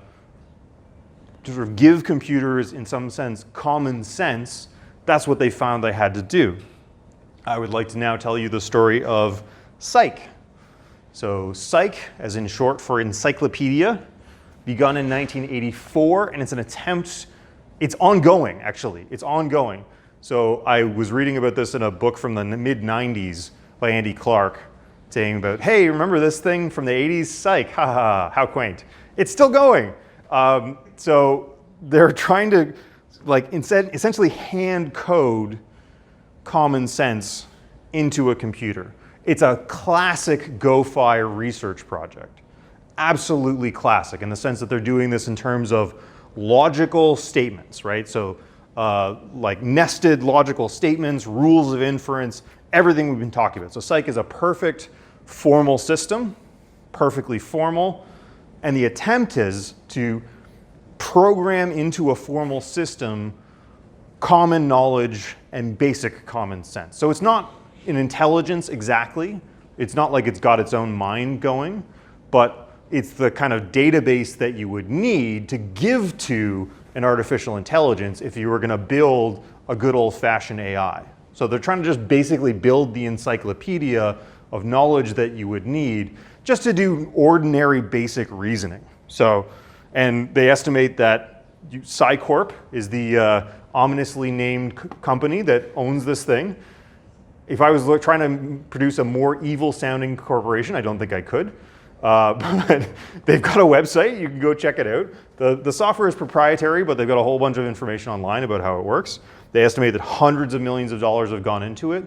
of give computers, in some sense, common sense, that's what they found they had to do. I would like to now tell you the story of Psyche. So Psyche, as in short for encyclopedia, begun in 1984, and it's an attempt, it's ongoing, actually. It's ongoing. So I was reading about this in a book from the mid-90s by Andy Clark, saying about, hey, remember this thing from the 80s? Psyche, ha ha, how quaint. It's still going. So they're trying to essentially hand code common sense into a computer. It's a classic GoFi research project. Absolutely classic in the sense that they're doing this in terms of logical statements, right? So like nested logical statements, rules of inference, everything we've been talking about. So Psyche is a perfect formal system, perfectly formal, and the attempt is to program into a formal system common knowledge and basic common sense. So it's not an intelligence exactly. It's not like it's got its own mind going, but it's the kind of database that you would need to give to an artificial intelligence if you were going to build a good old-fashioned AI. So they're trying to just basically build the encyclopedia of knowledge that you would need just to do ordinary basic reasoning. So, and they estimate that Psycorp is the ominously named company that owns this thing. If I was trying to produce a more evil-sounding corporation, I don't think I could. But they've got a website. You can go check it out. The software is proprietary, but they've got a whole bunch of information online about how it works. They estimate that hundreds of millions of dollars have gone into it,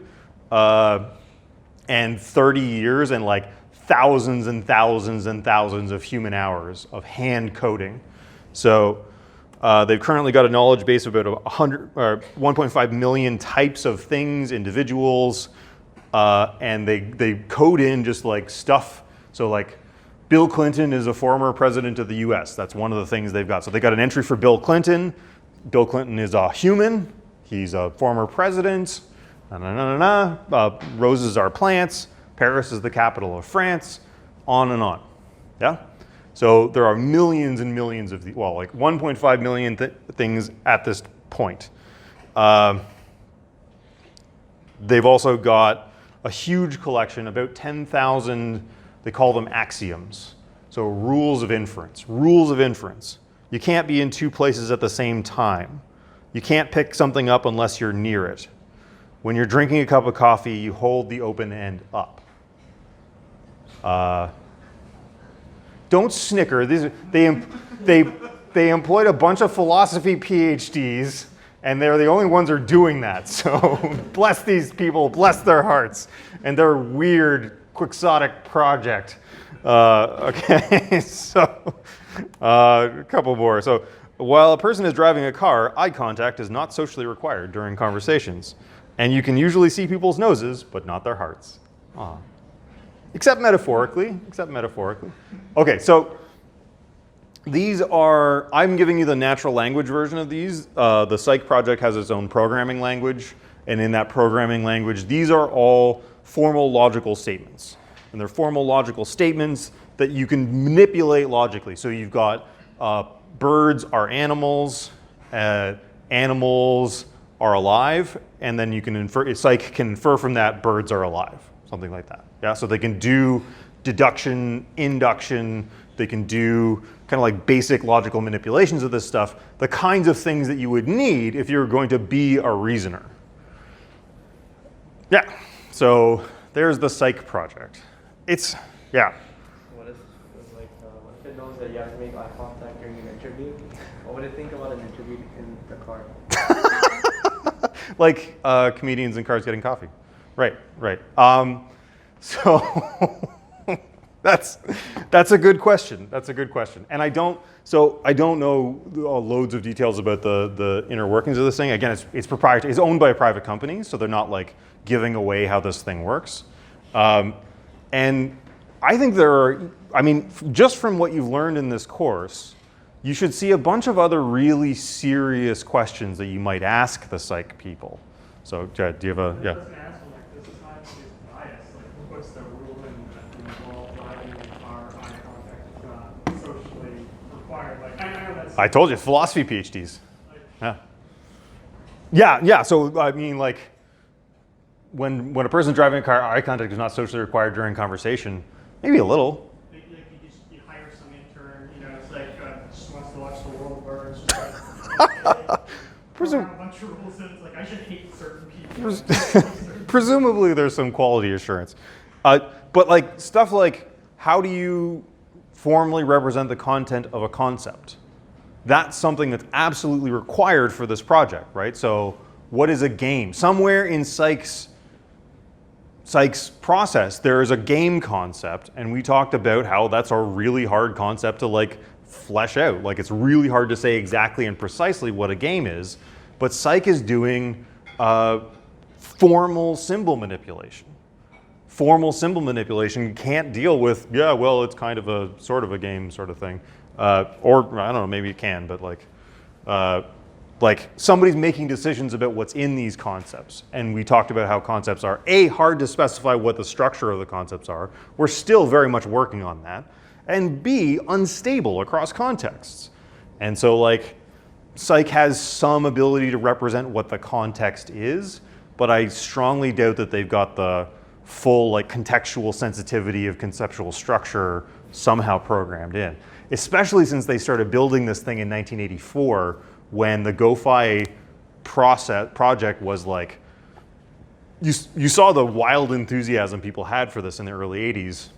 and 30 years and like thousands and thousands and thousands of human hours of hand coding. So they've currently got a knowledge base of about 1.5 million types of things, individuals, and they code in just like stuff. So like Bill Clinton is a former president of the US. That's one of the things they've got. So they got an entry for Bill Clinton. Bill Clinton is a human. He's a former president. Roses are plants. Paris is the capital of France. On and on. Yeah? So there are millions and millions of, well, like 1.5 million things at this point. They've also got a huge collection, about 10,000, they call them axioms. So rules of inference. Rules of inference. You can't be in two places at the same time. You can't pick something up unless you're near it. When you're drinking a cup of coffee, you hold the open end up. Don't snicker. They employed a bunch of philosophy PhDs, and they're the only ones who are doing that. So bless these people, bless their hearts, and their weird quixotic project. Okay, so a couple more. So while a person is driving a car, eye contact is not socially required during conversations. And you can usually see people's noses, but not their hearts. Aw. Except metaphorically. Okay, so these are, I'm giving you the natural language version of these. The Psyche project has its own programming language. And in that programming language, these are all formal logical statements. And they're formal logical statements that you can manipulate logically. So you've got birds are animals, animals are alive, and then you can infer, Psyche can infer from that birds are alive, something like that. Yeah, so they can do deduction, induction, they can do kind of like basic logical manipulations of this stuff, the kinds of things that you would need if you're going to be a reasoner. Yeah, so there's the Psyche project. It's, yeah. What if it knows that you have to make eye contact during an interview? What would it think about an interview in the car? Like comedians in cars getting coffee. Right. So that's a good question. And I don't know loads of details about the inner workings of this thing. Again, it's proprietary. It's owned by a private company, so they're not like giving away how this thing works. And I think just from what you've learned in this course, you should see a bunch of other really serious questions that you might ask the Psyche people. So, Jed, do you have a, yeah? This is not just bias. Like, what's the rule in while driving a car, eye contact is not socially required? Like, I know that's. I told you, philosophy PhDs. Yeah. So I mean, like, when a person's driving a car, eye contact is not socially required during conversation. Maybe a little. You hire some intern, it's like just wants to watch the world burn. It's just like a bunch of rules, and it's like I should hate certain people. Presumably, there's some quality assurance, but like stuff like how do you formally represent the content of a concept? That's something that's absolutely required for this project, right? So, what is a game? Somewhere in Psyche's process, there is a game concept, and we talked about how that's a really hard concept to like flesh out. Like it's really hard to say exactly and precisely what a game is, but Psyche is doing formal symbol manipulation. Formal symbol manipulation can't deal with, yeah, well, it's kind of a sort of a game sort of thing. Or I don't know, maybe it can, but like, like somebody's making decisions about what's in these concepts. And we talked about how concepts are A, hard to specify what the structure of the concepts are. We're still very much working on that. And B, unstable across contexts. And so like Psyche has some ability to represent what the context is, but I strongly doubt that they've got the full like contextual sensitivity of conceptual structure somehow programmed in. Especially since they started building this thing in 1984 when the GoFi project was like, you saw the wild enthusiasm people had for this in the early 80s.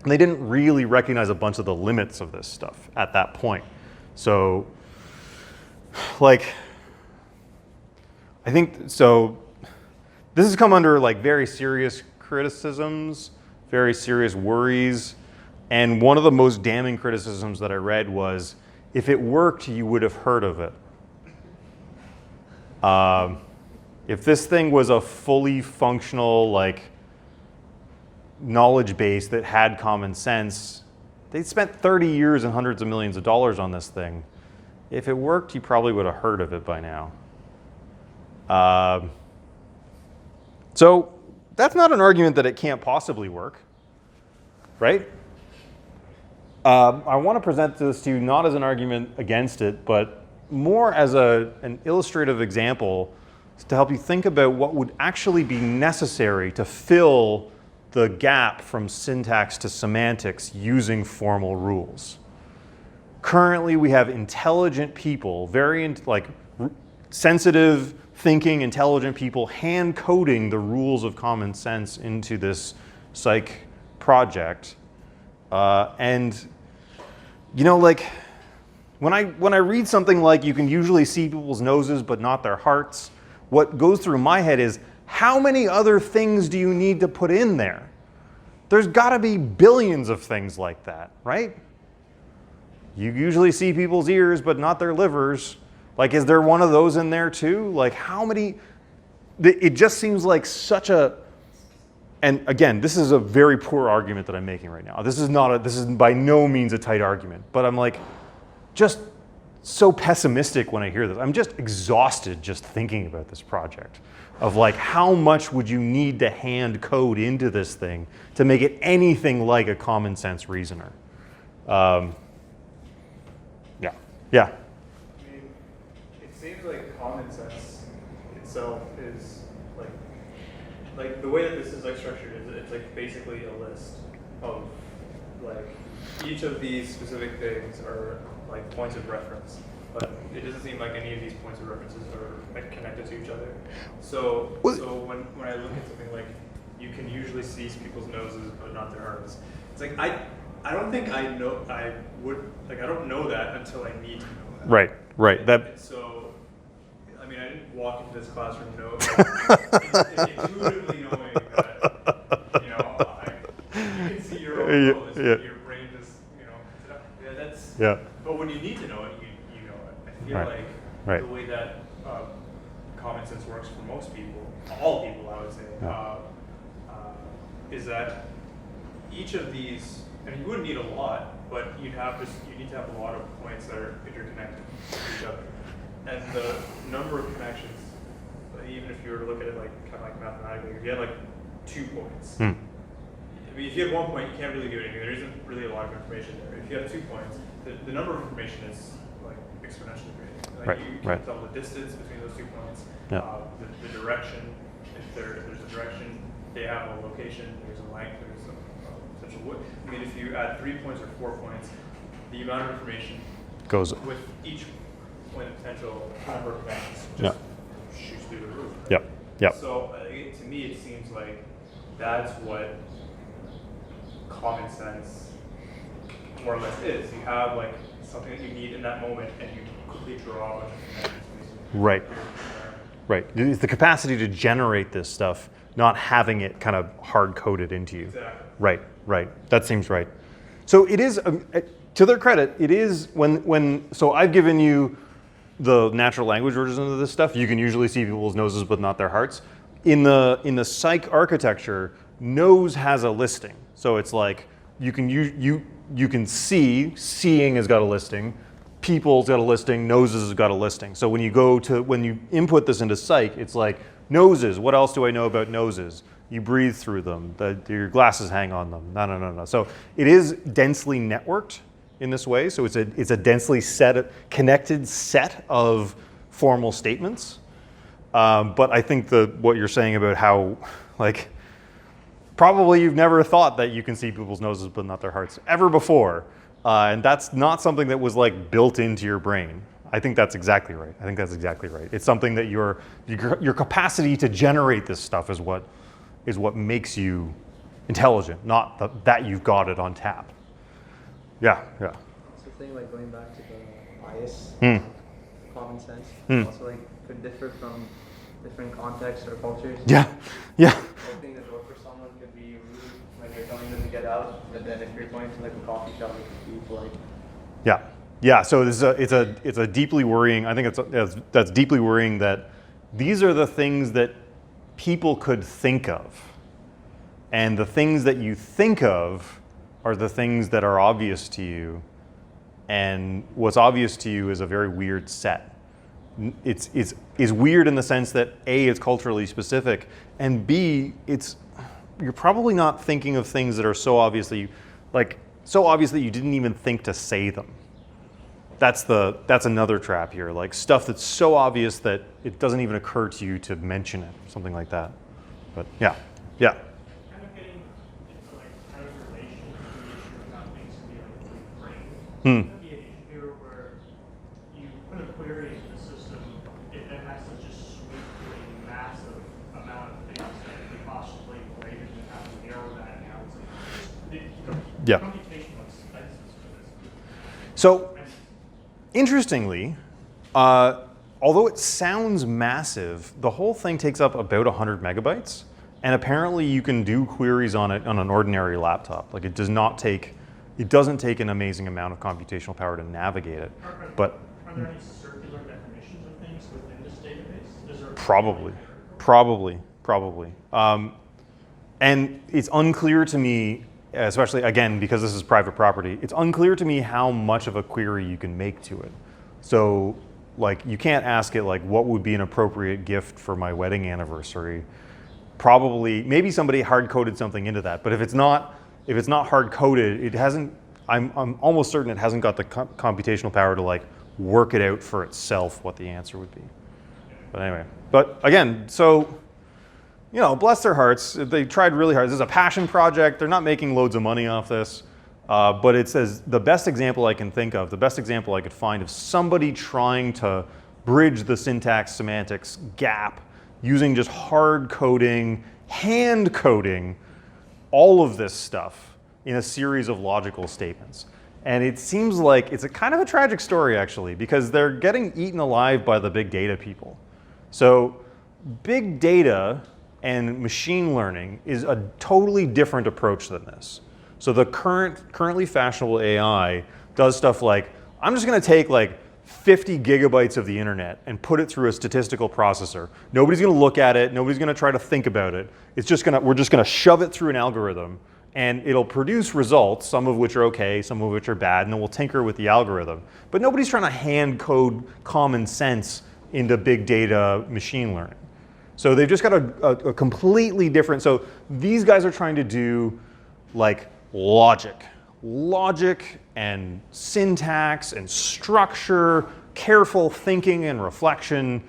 And they didn't really recognize a bunch of the limits of this stuff at that point. So, like, I think, so this has come under like very serious criticisms, very serious worries. And one of the most damning criticisms that I read was, if it worked, you would have heard of it. If this thing was a fully functional, like, knowledge base that had common sense, they spent 30 years and hundreds of millions of dollars on this thing. If it worked, you probably would have heard of it by now. So that's not an argument that it can't possibly work, right? I want to present this to you not as an argument against it, but more as an illustrative example to help you think about what would actually be necessary to fill the gap from syntax to semantics using formal rules. Currently, we have intelligent people, very sensitive, thinking, intelligent people hand coding the rules of common sense into this Psyche project. And you know, like when I read something like you can usually see people's noses but not their hearts, what goes through my head is, how many other things do you need to put in there? There's got to be billions of things like that, right? You usually see people's ears but not their livers. Like, is there one of those in there too? Like, how many? It just seems like such a, and again, this is a very poor argument that I'm making right now. This is by no means a tight argument, but I'm like, just so pessimistic when I hear this. I'm just exhausted just thinking about this project of like, how much would you need to hand code into this thing to make it anything like a common sense reasoner? Yeah. I mean, it seems like common sense itself is like the way that this is like structured is it's like basically a list of like each of these specific things are like points of reference, but it doesn't seem like any of these points of references are like connected to each other. So when I look at something like you can usually see people's noses but not their hearts, it's like I don't think I know I don't know that until I need to know that. Right. And so I mean, I didn't walk into this classroom intuitively knowing that, you know, you can see your own nose, your brain just, you know, that's. Yeah. But when you need to know it, you know it. I feel like the way that common sense works for most people, all people, I would say, is that each of these, and you wouldn't need a lot, but you need to have a lot of points that are interconnected to each other. And the number of connections, even if you were to look at it like kind of like mathematically, if you had like 2 points, I mean, if you have 1 point, you can't really do anything. There isn't really a lot of information there. If you have 2 points, the number of information is like exponentially greater. Like you can tell the distance between those 2 points, the direction. If there's a direction, they have a location. There's a length. There's a potential width. I mean, if you add 3 points or 4 points, the amount of information goes with each point of potential number of connections just shoots through the roof. Right? Yep. So to me, it seems like that's what common sense more or less is. You have like something that you need in that moment, and you quickly draw a bunch of connections. Right. It's the capacity to generate this stuff, not having it kind of hard-coded into you. Exactly. Right. That seems right. So it is, to their credit, it is so I've given you the natural language version of this stuff. You can usually see people's noses but not their hearts. In the Psyche architecture, nose has a listing. So it's like you can see, seeing has got a listing. people's got a listing, noses has got a listing. So when you input this into Psyche, it's like, noses, what else do I know about noses? You breathe through them, your glasses hang on them, no. So it is densely networked in this way. So it's a densely connected set of formal statements. But I think what you're saying about how, like, probably you've never thought that you can see people's noses but not their hearts ever before. And that's not something that was like built into your brain. I think that's exactly right. It's something that your capacity to generate this stuff is what makes you intelligent, not that you've got it on tap. Yeah. So thing like going back to the bias, common sense, also like could differ from different contexts or cultures. Yeah. Something that works for someone could be rude when you're telling them to get out, but then if you're going to like a coffee shop, it could be polite. Yeah. So it's a deeply worrying. I think that's deeply worrying that these are the things that people could think of, and the things that you think of are the things that are obvious to you, and what's obvious to you is a very weird set. It's weird in the sense that A, it's culturally specific, and B, you're probably not thinking of things that are so obvious that you didn't even think to say them. That's another trap here, like stuff that's so obvious that it doesn't even occur to you to mention it, something like that. But yeah. Kind of getting into like kind of relation to the issue of how things can be like reframed. Could be an issue here where you put a query into the system, it then has to just sweep through a massive amount of things that could possibly related and have to narrow that down to computational expenses for this. So interestingly, although it sounds massive, the whole thing takes up about 100 megabytes, and apparently you can do queries on it on an ordinary laptop. Like it doesn't take an amazing amount of computational power to navigate it. But are there any circular definitions of things within this database? Is there probably. And it's unclear to me, especially again because this is private property, it's unclear to me how much of a query you can make to it. So like you can't ask it like what would be an appropriate gift for my wedding anniversary. Probably, maybe somebody hard-coded something into that, but if it's not hard-coded, it hasn't. I'm almost certain it hasn't got the computational power to like work it out for itself what the answer would be. But anyway, but again, so bless their hearts. They tried really hard. This is a passion project. They're not making loads of money off this, but it says the best example I can think of, the best example I could find of somebody trying to bridge the syntax semantics gap using just hard coding, hand coding, all of this stuff in a series of logical statements. And it seems like it's a kind of a tragic story actually, because they're getting eaten alive by the big data people. So big data and machine learning is a totally different approach than this. So the currently fashionable AI does stuff like, I'm just gonna take like 50 gigabytes of the internet and put it through a statistical processor. Nobody's gonna look at it, nobody's gonna try to think about it. We're just gonna shove it through an algorithm and it'll produce results, some of which are okay, some of which are bad, and then we'll tinker with the algorithm. But nobody's trying to hand code common sense into big data machine learning. So they've just got a completely different, so these guys are trying to do like logic and syntax and structure, careful thinking and reflection,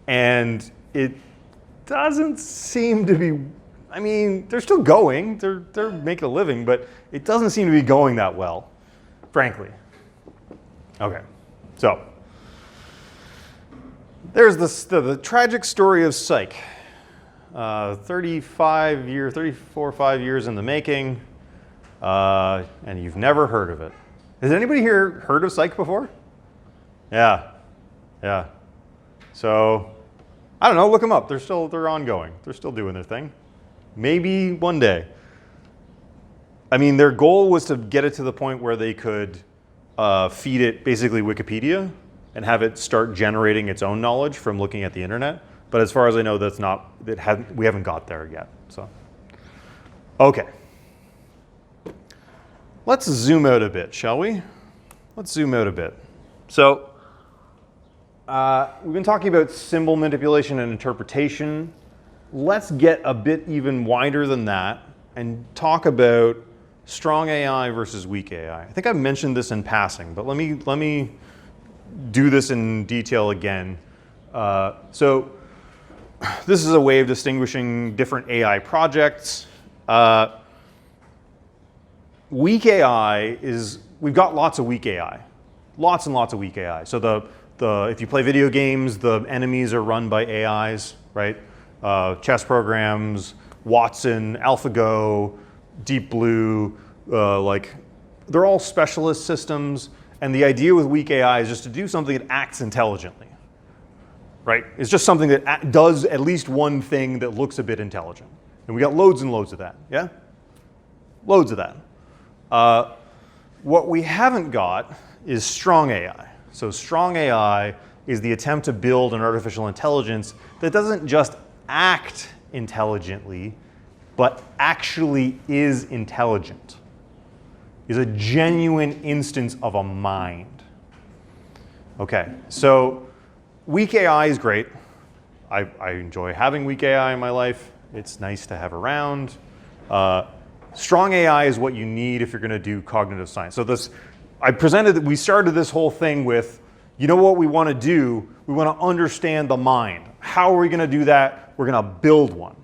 and it doesn't seem to be, I mean, they're still going, they're making a living, but it doesn't seem to be going that well, frankly. Okay, so there's the tragic story of Psyche. 34 or 5 years in the making, and you've never heard of it. Has anybody here heard of Psyche before? Yeah. So, I don't know, look them up. They're ongoing. They're still doing their thing. Maybe one day. I mean, their goal was to get it to the point where they could feed it basically Wikipedia and have it start generating its own knowledge from looking at the internet. But as far as I know, we haven't got there yet. So, okay. Let's zoom out a bit, shall we? Let's zoom out a bit. So we've been talking about symbol manipulation and interpretation. Let's get a bit even wider than that and talk about strong AI versus weak AI. I think I've mentioned this in passing, but let me do this in detail again. So this is a way of distinguishing different AI projects. Weak AI is, we've got lots of weak AI. Lots and lots of weak AI. So if you play video games, the enemies are run by AIs, right? Chess programs, Watson, AlphaGo, Deep Blue, they're all specialist systems. And the idea with weak AI is just to do something that acts intelligently, right? It's just something that does at least one thing that looks a bit intelligent. And we got loads and loads of that, yeah? Loads of that. What we haven't got is strong AI. So strong AI is the attempt to build an artificial intelligence that doesn't just act intelligently, but actually is intelligent, is a genuine instance of a mind. Okay, so weak AI is great. I enjoy having weak AI in my life. It's nice to have around. Strong AI is what you need if you're going to do cognitive science. So we started this whole thing with, you know what we want to do? We want to understand the mind. How are we going to do that? We're going to build one.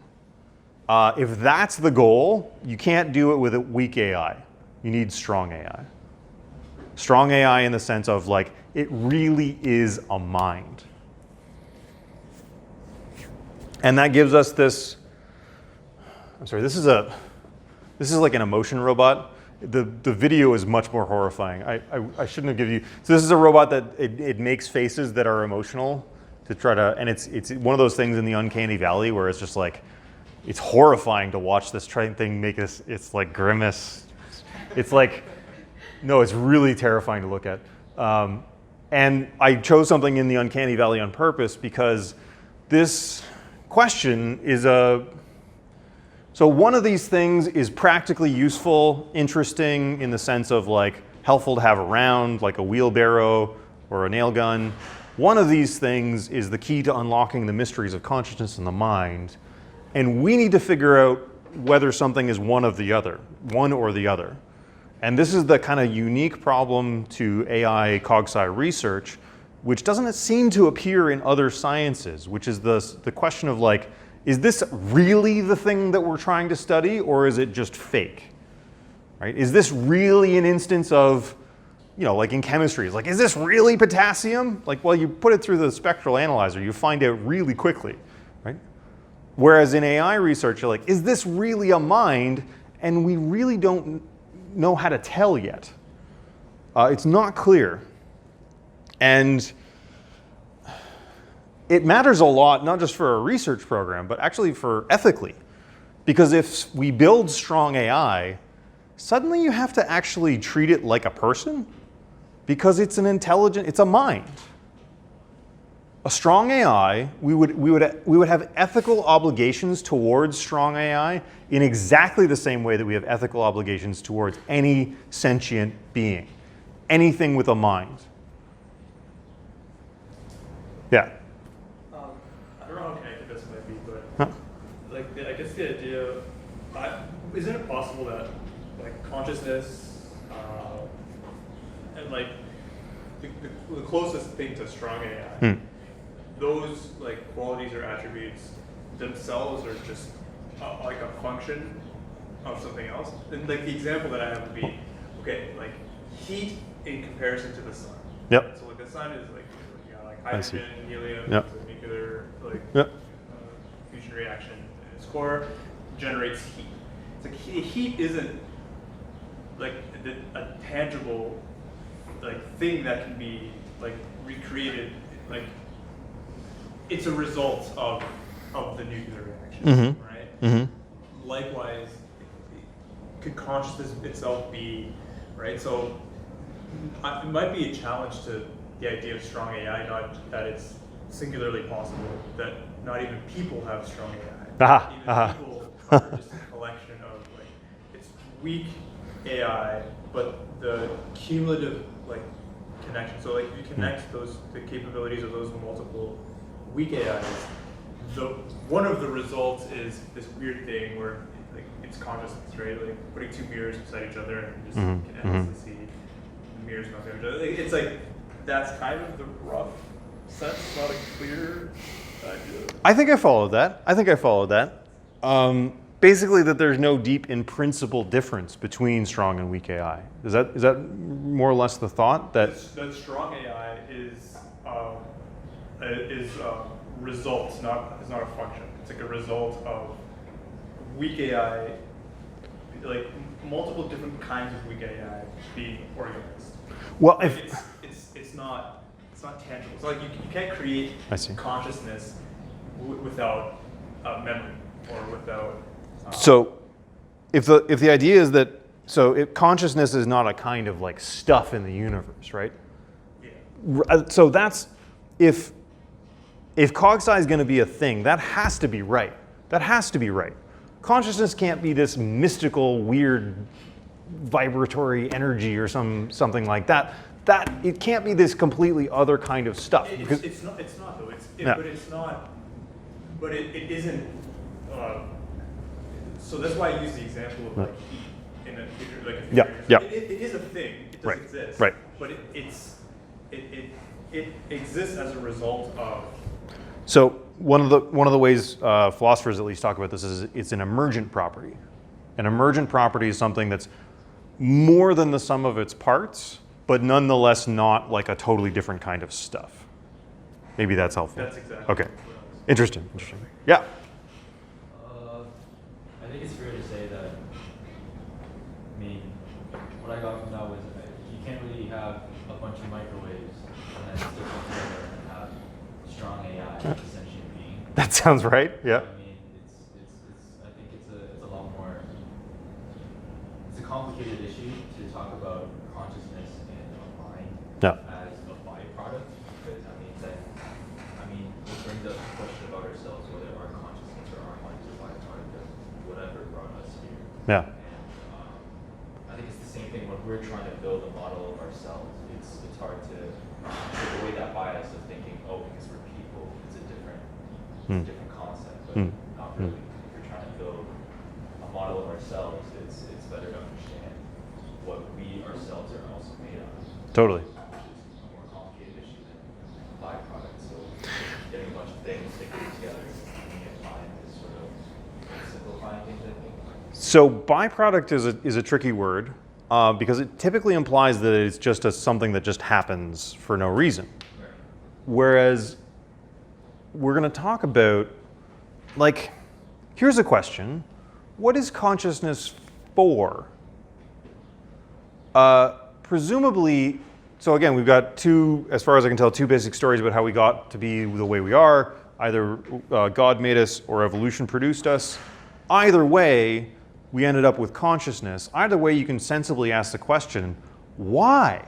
If that's the goal, you can't do it with a weak AI. You need strong AI. Strong AI in the sense of like, it really is a mind. And that gives us this, I'm sorry, this is like an emotion robot. The video is much more horrifying. I shouldn't have given you, so this is a robot that it makes faces that are emotional to try to, and it's one of those things in the uncanny valley where it's just like, it's horrifying to watch this thing make this, it's like grimace. It's like, no, it's really terrifying to look at. And I chose something in the uncanny valley on purpose because this question is so one of these things is practically useful, interesting in the sense of like helpful to have around, like a wheelbarrow or a nail gun. One of these things is the key to unlocking the mysteries of consciousness and the mind. And we need to figure out whether something is one or the other. And this is the kind of unique problem to AI cog-sci research, which doesn't seem to appear in other sciences, which is the question of like, is this really the thing that we're trying to study, or is it just fake? Right? Is this really an instance of, like in chemistry, it's like, is this really potassium? Like, well, you put it through the spectral analyzer, you find out really quickly, right? Whereas in AI research, you're like, is this really a mind? And we really don't know how to tell yet. It's not clear. And it matters a lot, not just for a research program, but actually for ethically. Because if we build strong AI, suddenly you have to actually treat it like a person because it's it's a mind. A strong AI, we would have ethical obligations towards strong AI in exactly the same way that we have ethical obligations towards any sentient being, anything with a mind. Yeah. I don't know how connected this might be, but I guess the idea, isn't it possible that like consciousness and like the closest thing to strong AI, those like qualities or attributes themselves are just like a function of something else? And like the example that I have would be, okay, like heat in comparison to the sun. Yep. So like the sun is like, hydrogen, helium, Yep. it's a nuclear Yep. fusion reaction in its core, generates heat. It's like heat isn't like a tangible like thing that can be like recreated. Like it's a result of the nuclear reaction, right? Mm-hmm. Likewise, could consciousness itself be, right? So it might be a challenge to the idea of strong AI, not that it's singularly possible, that not even people have strong AI. People are just a collection of it's weak AI, but the cumulative connection. So like you connect the capabilities of those multiple weak AIs. One of the results is this weird thing where like it's consciousness, right? Like putting two mirrors beside each other and you just can endlessly see the mirrors bouncing off each other. It's like that's kind of the rough sense, not a clear idea. I think I followed that. Basically, that there's no deep in principle difference between strong and weak AI. Is that more or less the thought that strong AI is result, is not a function. It's like a result of weak AI, like multiple different kinds of weak AI being organized. well, Like if it's not tangible. It's like you can't create I see. consciousness without memory or without. So, if the idea is that consciousness is not a kind of like stuff in the universe, right? Yeah. So that's if COG250 is going to be a thing, that has to be right. That has to be right. Consciousness can't be this mystical, weird, vibratory energy or something like that. That it can't be this completely other kind of stuff. It's not though. But it's not. But it isn't. So that's why I use the example of like heat in a future, like a future. Yeah. It is a thing. It does exist. Right. But it exists as a result of. So one of the ways philosophers at least talk about this is it's an emergent property. An emergent property is something that's more than the sum of its parts, but nonetheless not like a totally different kind of stuff. Maybe that's helpful. That's exactly. Okay. Interesting. Yeah. I think it's fair to say that, what I got from that was you can't really have a bunch of microwaves and then stick them together and have strong AI as a sentient being. That sounds right. Yeah. I think it's a lot more, it's a complicated issue to talk about consciousness and a mind as a byproduct, because it brings up the question about ourselves, whether our consciousness or our mind is a byproduct of whatever brought us here. Yeah. And I think it's the same thing when we're trying to build a model of ourselves. It's hard to take away that bias of thinking, because we're people, it's a different concept, but not really. If you're trying to build a model of ourselves, it's better to understand what we ourselves are also made of. Totally. Which is a more complicated issue than byproduct. So getting a bunch of things, sticking them together, and making it mind is sort of simplifying things, I think. So byproduct is a tricky word because it typically implies that it's just something that just happens for no reason. Right. Whereas we're going to talk about, like, here's a question. What is consciousness for? Presumably, so again, we've got as far as I can tell, two basic stories about how we got to be the way we are. Either God made us or evolution produced us. Either way, we ended up with consciousness. Either way, you can sensibly ask the question, why?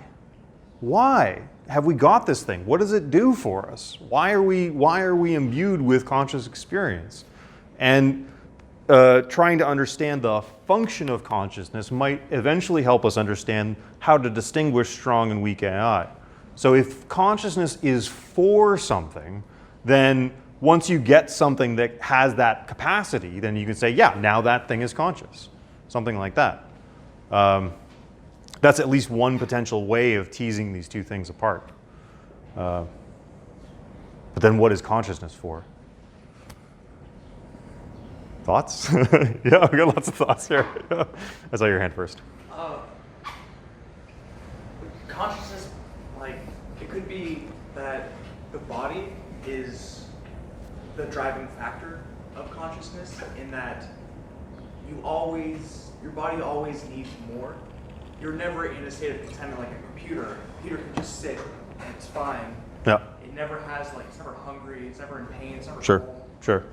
Why have we got this thing? What does it do for us? Why are we imbued with conscious experience? And trying to understand the function of consciousness might eventually help us understand how to distinguish strong and weak AI. So if consciousness is for something, then once you get something that has that capacity, then you can say, yeah, now that thing is conscious. Something like that. That's at least one potential way of teasing these two things apart. But then what is consciousness for? Thoughts? Yeah, I've got lots of thoughts here. I saw your hand first. Consciousness, it could be that the body is the driving factor of consciousness, in that your body always needs more. You're never in a state of contentment like a computer. A computer can just sit and it's fine. Yeah. It never has it's never hungry, it's never in pain, it's never Sure. cold. Sure.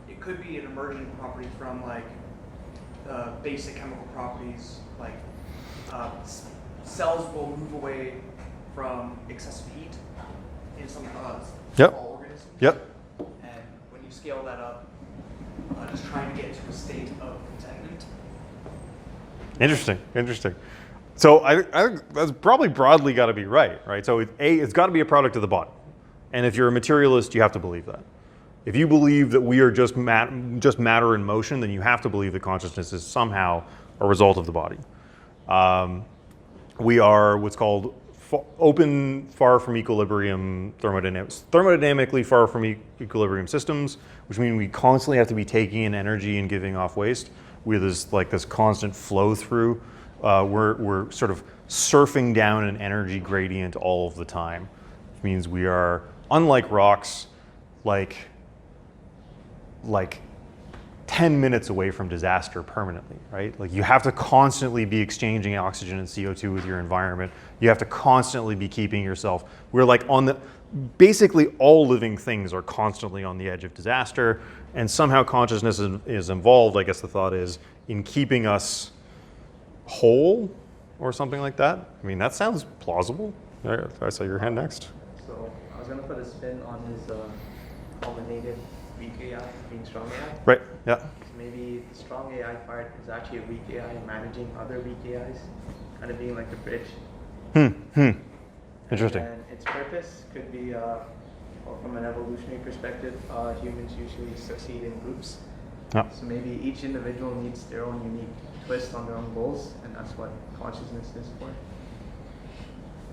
It could be an emergent property from basic chemical properties, cells will move away from excessive heat in some Yep. small organisms. Yep. And when you scale that up, just trying to get to a state of contentment. Interesting. So I that's probably broadly got to be right? So it's got to be a product of the body. And if you're a materialist, you have to believe that. If you believe that we are just matter in motion, then you have to believe that consciousness is somehow a result of the body. We are what's called open, far from equilibrium thermodynamically far from equilibrium systems, which means we constantly have to be taking in energy and giving off waste. We have this constant flow through. We're sort of surfing down an energy gradient all of the time, which means we are, unlike rocks, like 10 minutes away from disaster permanently, right? Like you have to constantly be exchanging oxygen and CO2 with your environment. You have to constantly be keeping yourself. We're like basically all living things are constantly on the edge of disaster, and somehow consciousness is involved, I guess the thought is, in keeping us whole or something like that. I mean, that sounds plausible. I saw your hand next. So I was going to put a spin on his culminated weak AI being strong AI. Right, yeah. So maybe the strong AI part is actually a weak AI managing other weak AIs, kind of being like the bridge. Interesting. And its purpose could be, or from an evolutionary perspective, humans usually succeed in groups. Yeah. So maybe each individual needs their own unique twist on their own goals, and that's what consciousness is for.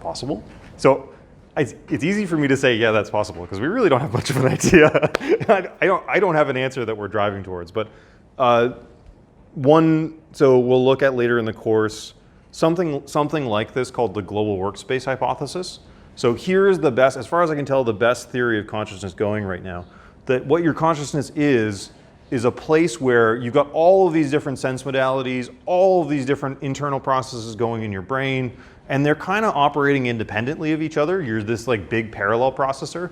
Possible. So it's easy for me to say, yeah, that's possible, because we really don't have much of an idea. I don't have an answer that we're driving towards, but so we'll look at later in the course something like this called the global workspace hypothesis. So here's the best, as far as I can tell, the best theory of consciousness going right now, that what your consciousness is a place where you've got all of these different sense modalities, all of these different internal processes going in your brain, and they're kind of operating independently of each other. You're this like big parallel processor,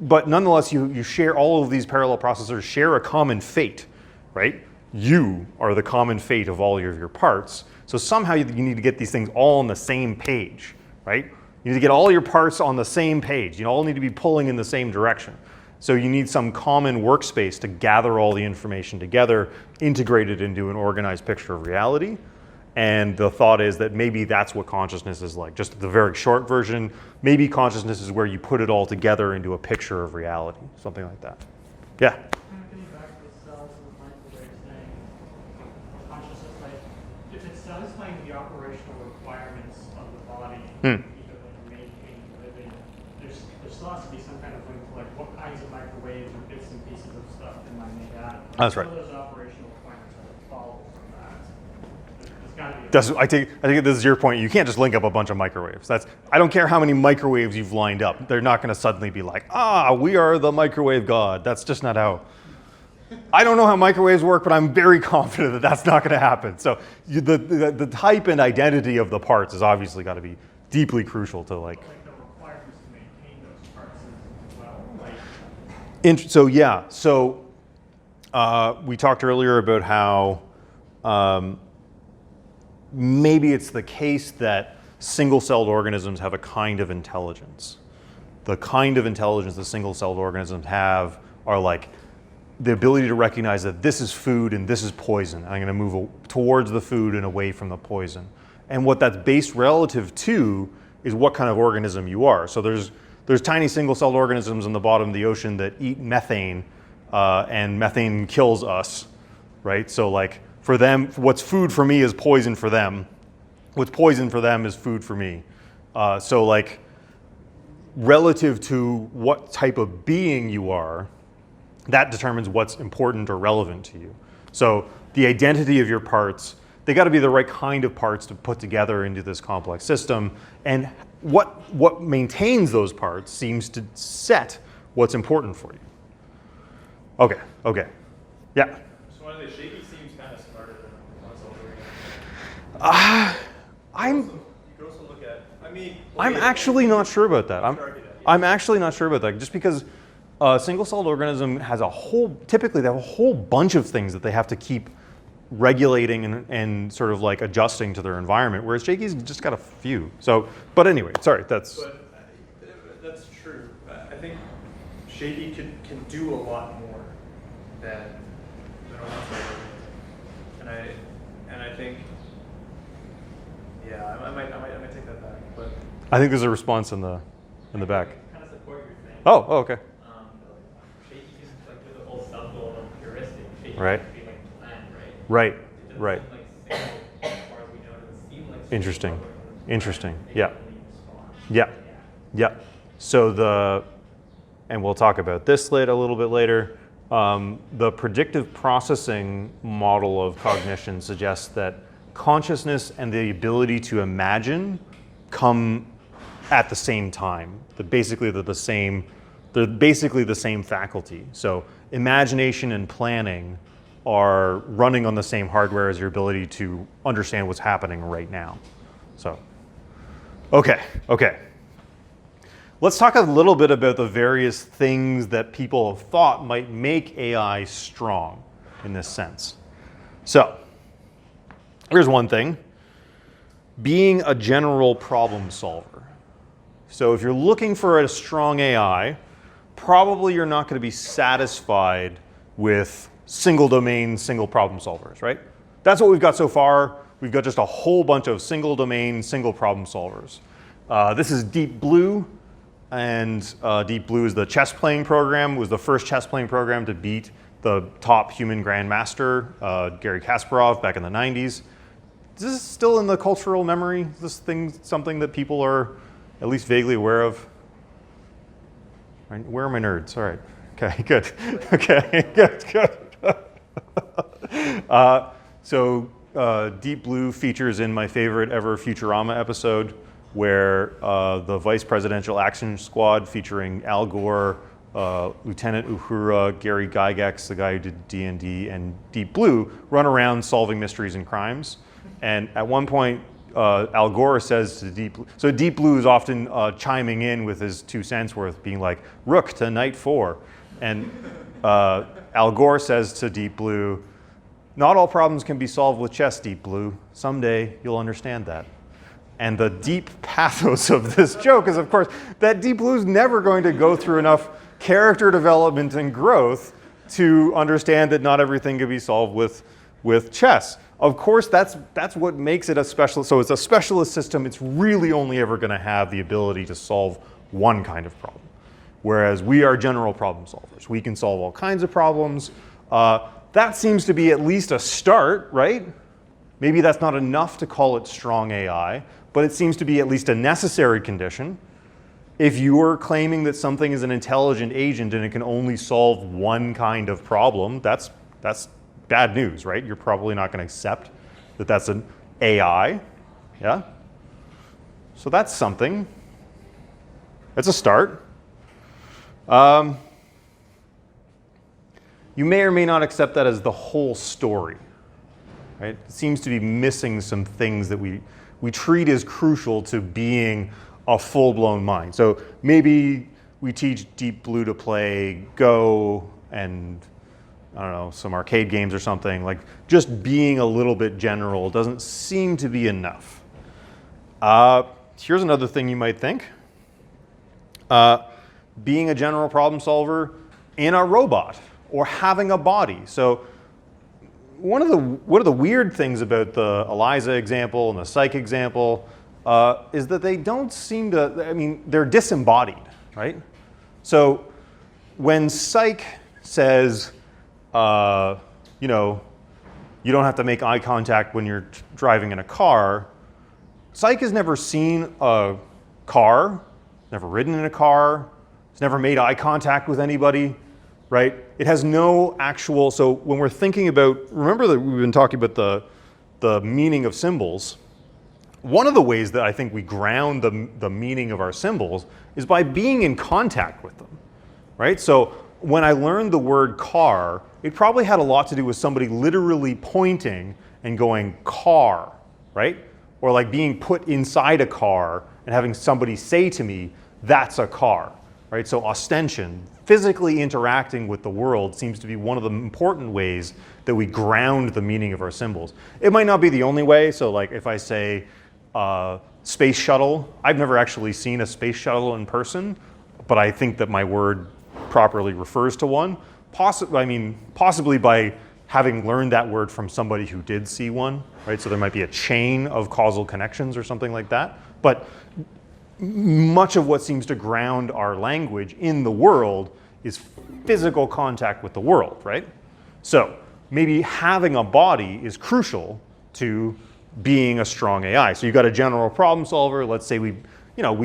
but nonetheless, you share, all of these parallel processors share a common fate, right? You are the common fate of all of your parts. So somehow you need to get these things all on the same page, right? You need to get all your parts on the same page. You all need to be pulling in the same direction. So you need some common workspace to gather all the information together, integrate it into an organized picture of reality. And the thought is that maybe that's what consciousness is like. Just the very short version, maybe consciousness is where you put it all together into a picture of reality, something like that. Yeah? Kind of getting back to the cells and the microwave thing, consciousness, like, if it's satisfying the operational requirements of the body, either like maintaining living, there still has to be some kind of link to like what kinds of microwaves or bits and pieces of stuff can I make out of. That's right. Those operational requirements that follow from that. There's got to be. I think this is your point. You can't just link up a bunch of microwaves. I don't care how many microwaves you've lined up. They're not going to suddenly be like, we are the microwave god. That's just not how. I don't know how microwaves work, but I'm very confident that that's not going to happen. So the type and identity of the parts has obviously got to be deeply crucial to like. Like the requirements to maintain those parts as well. Like. We talked earlier about how maybe it's the case that single-celled organisms have a kind of intelligence. The kind of intelligence that single-celled organisms have are like the ability to recognize that this is food and this is poison. I'm going to move towards the food and away from the poison. And what that's based relative to is what kind of organism you are. So there's tiny single-celled organisms in the bottom of the ocean that eat methane, and methane kills us, right? So like for them, what's food for me is poison for them. What's poison for them is food for me. So like relative to what type of being you are, that determines what's important or relevant to you. So the identity of your parts, they got to be the right kind of parts to put together into this complex system. And what maintains those parts seems to set what's important for you. Okay. Yeah. So one of the Shakey seems kind of smarter than I'm I'm actually not sure about that. I'm actually not sure about that, just because a single-celled organism has typically they have a whole bunch of things that they have to keep regulating and sort of like adjusting to their environment, whereas Shakey's just got a few. So, but anyway, sorry, that's. But that's true. I think Shakey can do a lot more than a single organism. And I think I think there's a response in the back. Kind of support your thing. Oh, okay. Shaky is like the whole subgoal of heuristic. Shaky Right. should be like planned, right? Right. It doesn't Right. seem like single, as far as we know, it doesn't seem like Interesting. single, but Interesting. they Yeah. really respond. Yeah. Yeah. So and we'll talk about this a little bit later. The predictive processing model of cognition suggests that consciousness and the ability to imagine come at the same time. They're basically the same faculty. So imagination and planning are running on the same hardware as your ability to understand what's happening right now. So, okay. Let's talk a little bit about the various things that people have thought might make AI strong in this sense. So, here's one thing. Being a general problem solver. So if you're looking for a strong AI, probably you're not going to be satisfied with single domain, single problem solvers, right? That's what we've got so far. We've got just a whole bunch of single domain, single problem solvers. This is Deep Blue. And Deep Blue is the chess playing program, was the first chess playing program to beat the top human grandmaster, Garry Kasparov, back in the 90s. Is this still in the cultural memory? Is this thing something that people are at least vaguely aware of? Right, where are my nerds? All right. Okay, good. Okay, good. So Deep Blue features in my favorite ever Futurama episode, where the Vice Presidential Action Squad featuring Al Gore, Lieutenant Uhura, Gary Gygax, the guy who did D&D, and Deep Blue run around solving mysteries and crimes. And at one point, Al Gore says to Deep Blue, so Deep Blue is often chiming in with his 2 cents worth, being like, "Rook to knight 4." And Al Gore says to Deep Blue, "Not all problems can be solved with chess, Deep Blue. Someday you'll understand that." And the deep pathos of this joke is, of course, that Deep Blue's never going to go through enough character development and growth to understand that not everything can be solved with chess. Of course, that's what makes it a specialist. So it's a specialist system. It's really only ever going to have the ability to solve one kind of problem. Whereas we are general problem solvers. We can solve all kinds of problems. That seems to be at least a start, right? Maybe that's not enough to call it strong AI, but it seems to be at least a necessary condition. If you're claiming that something is an intelligent agent and it can only solve one kind of problem, that's bad news, right? You're probably not going to accept that that's an AI, yeah? So that's something. That's a start. You may or may not accept that as the whole story, right? It seems to be missing some things that we treat as crucial to being a full-blown mind. So maybe we teach Deep Blue to play Go and, I don't know, some arcade games or something. Like, just being a little bit general doesn't seem to be enough. Here's another thing you might think. Being a general problem solver in a robot or having a body. So one of the weird things about the Eliza example and the Psyche example is that they don't seem to, I mean, they're disembodied, right? So when Psyche says, you know, you don't have to make eye contact when you're driving in a car, Psyche has never seen a car, never ridden in a car, it's never made eye contact with anybody, right? It has no actual, so when we're thinking about, remember that we've been talking about the meaning of symbols. One of the ways that I think we ground the meaning of our symbols is by being in contact with them, right? So when I learned the word car, it probably had a lot to do with somebody literally pointing and going car, right? Or like being put inside a car and having somebody say to me, that's a car, right? So ostension, physically interacting with the world, seems to be one of the important ways that we ground the meaning of our symbols. It might not be the only way. So like if I say space shuttle, I've never actually seen a space shuttle in person, but I think that my word properly refers to one. Possibly by having learned that word from somebody who did see one, right? So there might be a chain of causal connections or something like that. But much of what seems to ground our language in the world is physical contact with the world, right? So maybe having a body is crucial to being a strong AI. So you've got a general problem solver. Let's say we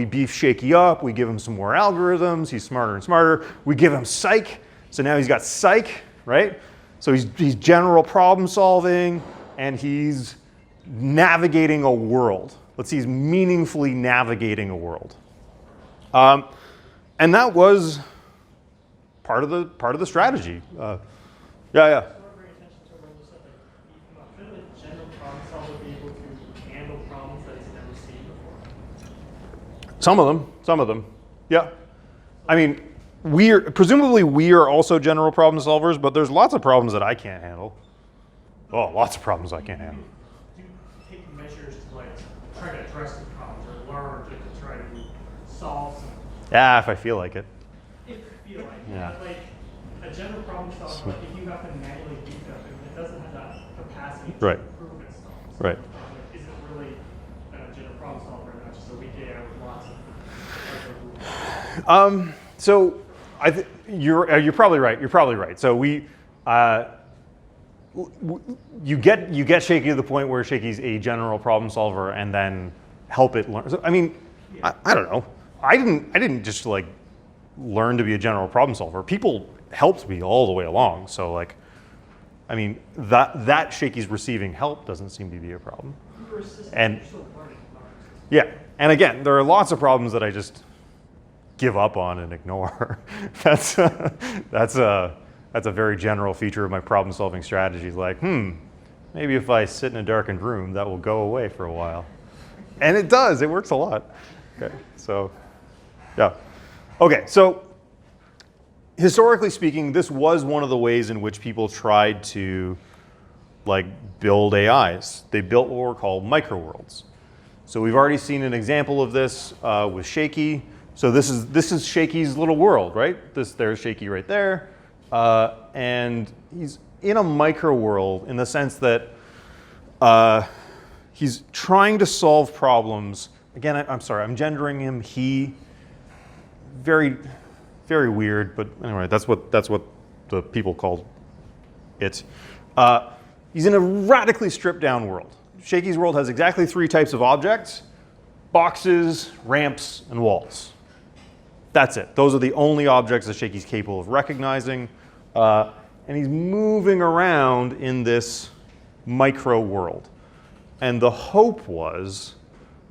beef Shakey up. We give him some more algorithms. He's smarter and smarter. We give him Psyche. So now he's got Psyche, right? So he's general problem solving, and he's navigating a world. Let's see, he's meaningfully navigating a world. And that was part of the strategy. Yeah. Very attention to what you said, like, couldn't a general problem solver be able to handle problems that he's never seen before? Some of them, yeah. I mean, presumably we are also general problem solvers, but there's lots of problems that I can't handle. Oh, lots of problems I can't handle. Do you take measures to like try to address the problems or learn to try to solve some? Yeah, if I feel like it. If you feel like it. Yeah. But like a general problem solver, like if you have to manually beat up, it doesn't have that capacity to Right. improve itself. Right. Is it really a general problem solver, not just a weak AI with lots of So you're probably right. You're probably right. So you get Shakey to the point where Shakey's a general problem solver, and then help it learn. So, I mean, I don't know. I didn't just like learn to be a general problem solver. People helped me all the way along. So like, I mean, that Shakey's receiving help doesn't seem to be a problem. And yeah, and again, there are lots of problems that I just give up on and ignore. That's a very general feature of my problem-solving strategy. Like, maybe if I sit in a darkened room, that will go away for a while. And it does. It works a lot. Okay, so, yeah. Okay, so historically speaking, this was one of the ways in which people tried to like build AIs. They built what were called microworlds. So we've already seen an example of this with Shakey. So this is Shakey's little world, right? There's Shakey right there. And he's in a micro world in the sense that he's trying to solve problems. Again, I'm sorry, I'm gendering him, he. Very, very weird, but anyway, that's what the people called it. He's in a radically stripped down world. Shakey's world has exactly 3 types of objects: boxes, ramps, and walls. That's it. Those are the only objects that Shakey's capable of recognizing. And he's moving around in this micro world. And the hope was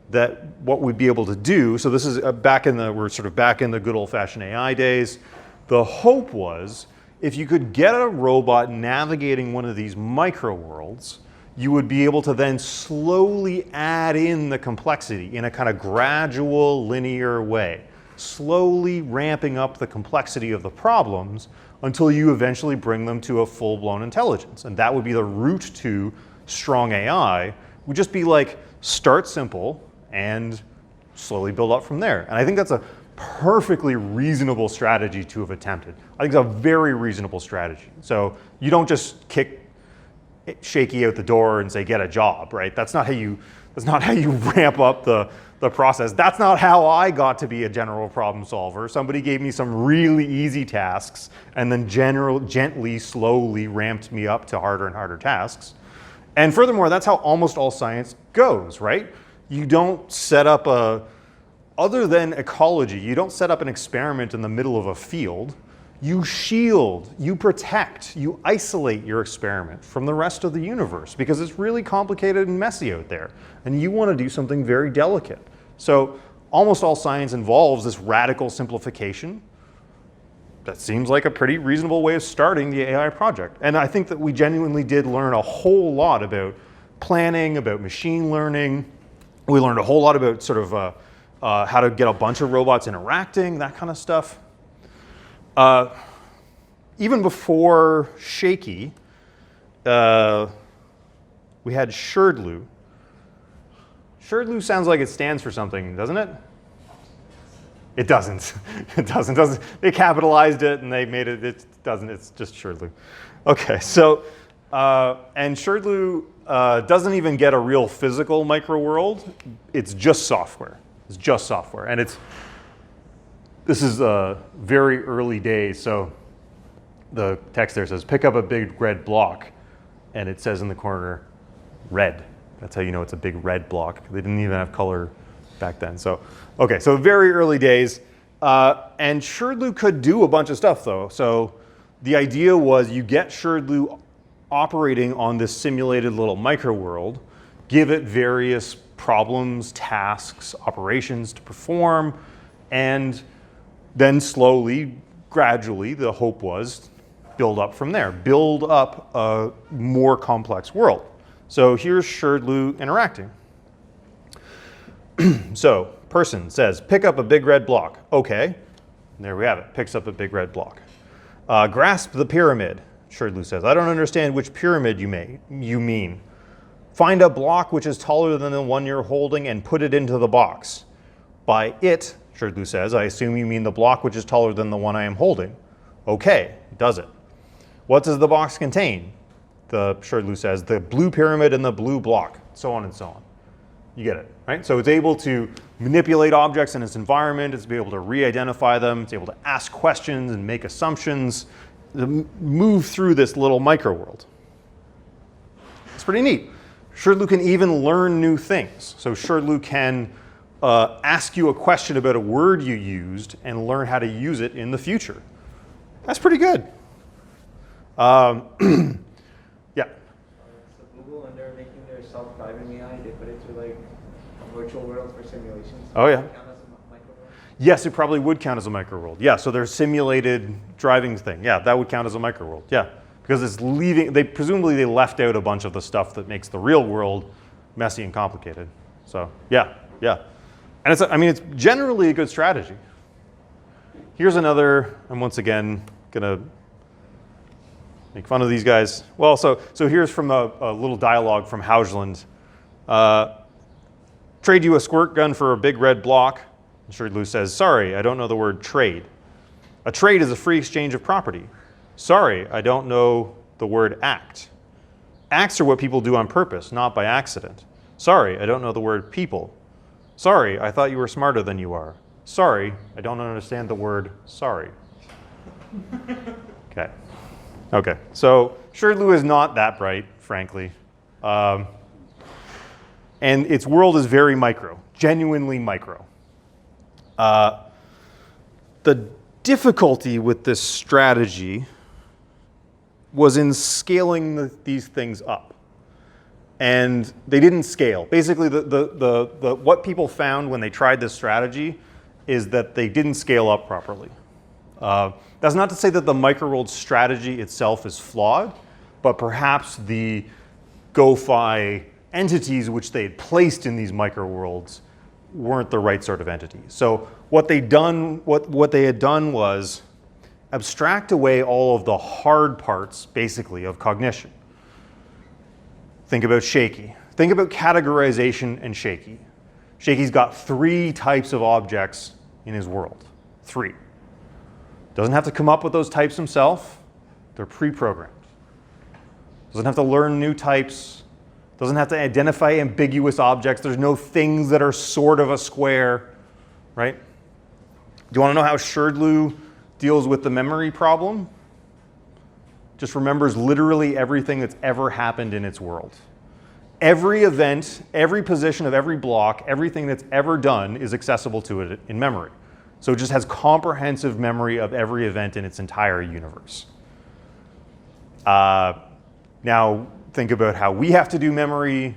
that what we'd be able to do, so this is we're sort of back in the good old-fashioned AI days. The hope was if you could get a robot navigating one of these micro worlds, you would be able to then slowly add in the complexity in a kind of gradual, linear way, slowly ramping up the complexity of the problems until you eventually bring them to a full-blown intelligence. And that would be the route to strong AI, would just be like start simple and slowly build up from there. And I think that's a perfectly reasonable strategy to have attempted. I think it's a very reasonable strategy. So you don't just kick Shakey out the door and say, get a job, right? That's not how you ramp up the process. That's not how I got to be a general problem solver. Somebody gave me some really easy tasks and then gently, slowly ramped me up to harder and harder tasks. And furthermore, that's how almost all science goes, right? You don't set up other than ecology, you don't set up an experiment in the middle of a field. You shield, you protect, you isolate your experiment from the rest of the universe because it's really complicated and messy out there. And you want to do something very delicate. So almost all science involves this radical simplification. That seems like a pretty reasonable way of starting the AI project. And I think that we genuinely did learn a whole lot about planning, about machine learning. We learned a whole lot about sort of how to get a bunch of robots interacting, that kind of stuff. Even before Shakey, we had Sherdlu. Sherdlu sounds like it stands for something, doesn't it? It doesn't. It doesn't. They capitalized it and they made it. It doesn't. It's just Sherdlu. Okay. So, and Sherdlu doesn't even get a real physical micro world. It's just software. It's just software. And this is very early days. So the text there says, pick up a big red block. And it says in the corner, red. That's how you know it's a big red block. They didn't even have color back then. So, okay, so very early days. And Sherdlu could do a bunch of stuff, though. So the idea was you get Sherdlu operating on this simulated little micro world, give it various problems, tasks, operations to perform, and then slowly, gradually, the hope was build up from there, build up a more complex world. So here's Sherdlu interacting. So person says, pick up a big red block. Okay, and there we have it, picks up a big red block. Grasp the pyramid, Sherdlu says. I don't understand which pyramid you mean. Find a block which is taller than the one you're holding and put it into the box. By it, Sherdlu says, I assume you mean the block which is taller than the one I am holding. Okay, does it. What does the box contain? Sherdlu says, the blue pyramid and the blue block, so on and so on. You get it, right? So it's able to manipulate objects in its environment, it's able to re-identify them, it's able to ask questions and make assumptions, to move through this little micro world. It's pretty neat. Sherdlu can even learn new things. So Sherdlu can ask you a question about a word you used and learn how to use it in the future. That's pretty good. Yeah. So Google, when they're making their self-driving AI, they put it through like a virtual world for simulations. Oh, yeah. Does that count as a micro world? Yes, it probably would count as a micro world. Yeah, so their simulated driving thing. Yeah, that would count as a micro world. Yeah, because it's presumably they left out a bunch of the stuff that makes the real world messy and complicated. So yeah. And it's generally a good strategy. Here's another, I'm once again gonna make fun of these guys. Well, so here's from a little dialogue from Hausland. Trade you a squirt gun for a big red block. Sherdlu says, sorry, I don't know the word trade. A trade is a free exchange of property. Sorry, I don't know the word act. Acts are what people do on purpose, not by accident. Sorry, I don't know the word people. Sorry, I thought you were smarter than you are. Sorry, I don't understand the word sorry. Okay, so Sherdlu is not that bright, frankly. And its world is very micro, genuinely micro. The difficulty with this strategy was in scaling these things up. And they didn't scale. Basically, what people found when they tried this strategy is that they didn't scale up properly. That's not to say that the micro-world strategy itself is flawed, but perhaps the GoFi entities which they had placed in these micro-worlds weren't the right sort of entities. So what they had done was abstract away all of the hard parts, basically, of cognition. Think about Shakey. Think about categorization and Shakey. Shakey's got 3 types of objects in his world. 3. Doesn't have to come up with those types himself. They're pre-programmed. Doesn't have to learn new types. Doesn't have to identify ambiguous objects. There's no things that are sort of a square, right? Do you want to know how Sherdlu deals with the memory problem? Just remembers literally everything that's ever happened in its world. Every event, every position of every block, everything that's ever done is accessible to it in memory. So it just has comprehensive memory of every event in its entire universe. Now think about how we have to do memory.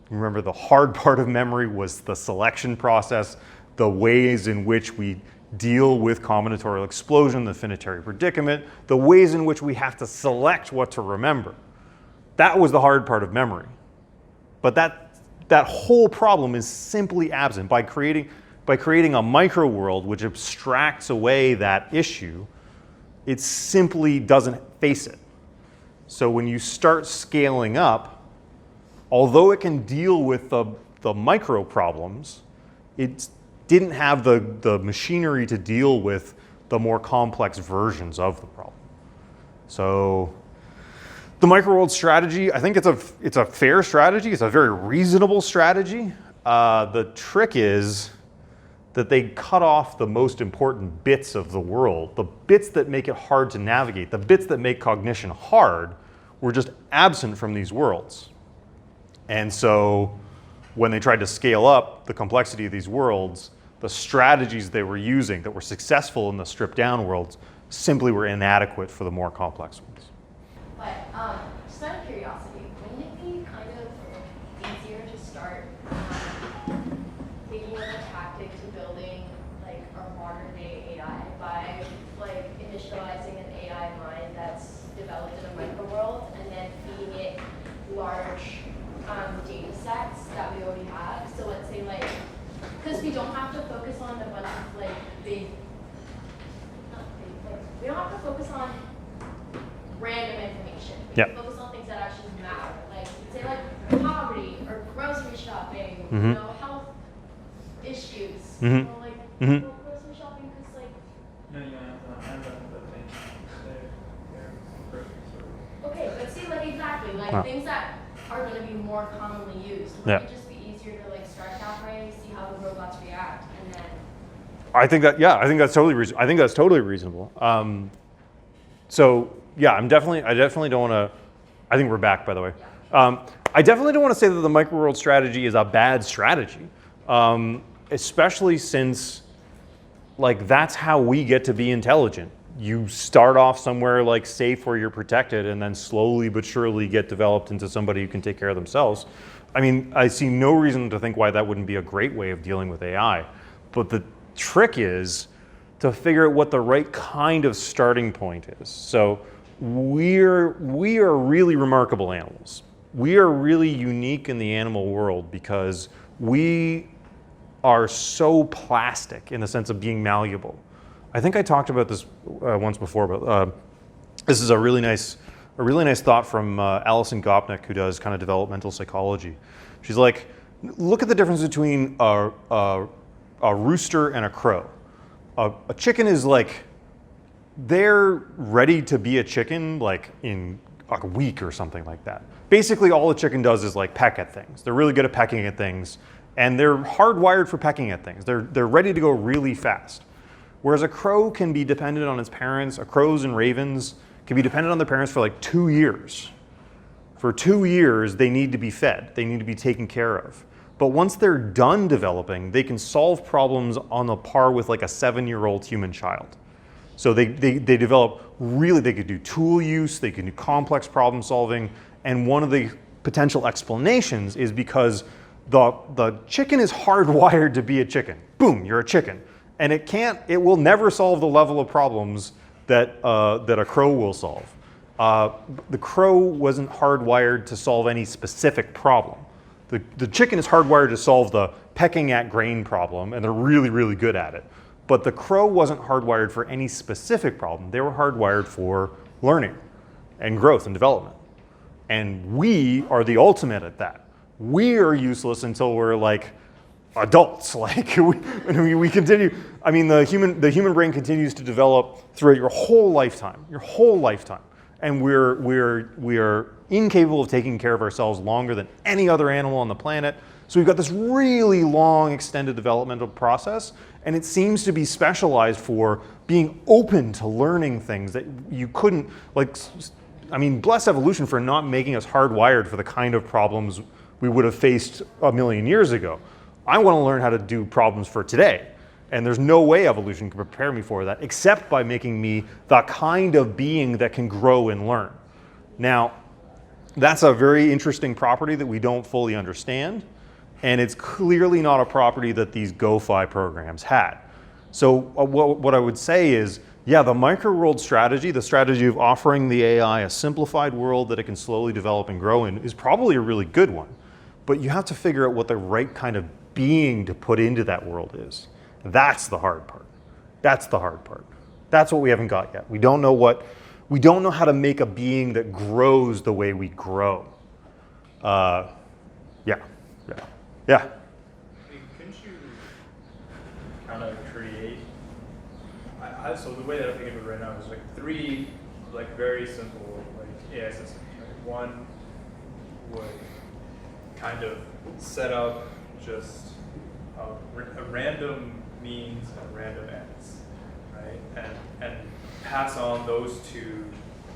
Remember, the hard part of memory was the selection process, the ways in which we deal with combinatorial explosion, the finitary predicament, the ways in which we have to select what to remember. That was the hard part of memory. But that whole problem is simply absent by creating a micro world which abstracts away that issue. It simply doesn't face it. So when you start scaling up, although it can deal with the micro problems, it didn't have the machinery to deal with the more complex versions of the problem. So the micro-world strategy, I think it's a fair strategy. It's a very reasonable strategy. The trick is that they cut off the most important bits of the world, the bits that make it hard to navigate, the bits that make cognition hard, were just absent from these worlds. And so when they tried to scale up the complexity of these worlds, the strategies they were using that were successful in the stripped down worlds simply were inadequate for the more complex ones. But just out of curiosity, wouldn't it be kind of easier to start taking a tactic to building like a modern day AI by like initializing an AI mind that's developed in a micro world and then feeding it large data sets that we already have? So let's say like, because we don't have to focus on a bunch of like big, we don't have to focus on random information. We can focus on things that actually matter. Like say like poverty or grocery shopping, you know, health issues. You know, like well, grocery shopping because like okay, but see like exactly like things that are going to be more commonly used. Would it just be easier to like start that way, see how the robots react, and then? I think that's totally reasonable. So yeah, I definitely don't want to. I think we're back, by the way. I definitely don't want to say that the micro-world strategy is a bad strategy, especially since like that's how we get to be intelligent. You start off somewhere like safe where you're protected and then slowly but surely get developed into somebody who can take care of themselves. I mean, I see no reason to think why that wouldn't be a great way of dealing with AI. But the trick is to figure out what the right kind of starting point is. So we are really remarkable animals. We are really unique in the animal world because we are so plastic in the sense of being malleable. I think I talked about this once before, but this is a really nice thought from Alison Gopnik, who does kind of developmental psychology. She's like, look at the difference between a rooster and a crow. A chicken is like, they're ready to be a chicken like in a week or something like that. Basically, all a chicken does is like peck at things. They're really good at pecking at things, and they're hardwired for pecking at things. They're ready to go really fast. Whereas a crow can be dependent on its parents. Crows and ravens can be dependent on their parents for like 2 years. For 2 years, they need to be fed. They need to be taken care of. But once they're done developing, they can solve problems on a par with like a 7-year-old human child. So they develop really, they could do tool use, they can do complex problem solving. And one of the potential explanations is because the chicken is hardwired to be a chicken. Boom, you're a chicken. And it will never solve the level of problems that a crow will solve. The crow wasn't hardwired to solve any specific problem. The chicken is hardwired to solve the pecking at grain problem, and they're really, really good at it. But the crow wasn't hardwired for any specific problem. They were hardwired for learning and growth and development. And we are the ultimate at that. We are useless until we're like adults. Like we continue. I mean, the human brain continues to develop throughout your whole lifetime. And we're incapable of taking care of ourselves longer than any other animal on the planet. So we've got this really long, extended developmental process, and it seems to be specialized for being open to learning things that you couldn't, like, I mean, bless evolution for not making us hardwired for the kind of problems we would have faced a million years ago. I want to learn how to do problems for today. And there's no way evolution can prepare me for that, except by making me the kind of being that can grow and learn. Now, that's a very interesting property that we don't fully understand. And it's clearly not a property that these GoFi programs had. So what I would say is, yeah, the micro-world strategy, the strategy of offering the AI a simplified world that it can slowly develop and grow in, is probably a really good one. But you have to figure out what the right kind of being to put into that world is. That's the hard part. That's the hard part. That's what we haven't got yet. We don't know how to make a being that grows the way we grow. Yeah. I mean, couldn't you kind of create? So the way that I think of it right now is like 3, like very simple like AI systems. Like one would kind of set up just a random means and random ends, right? And pass on those two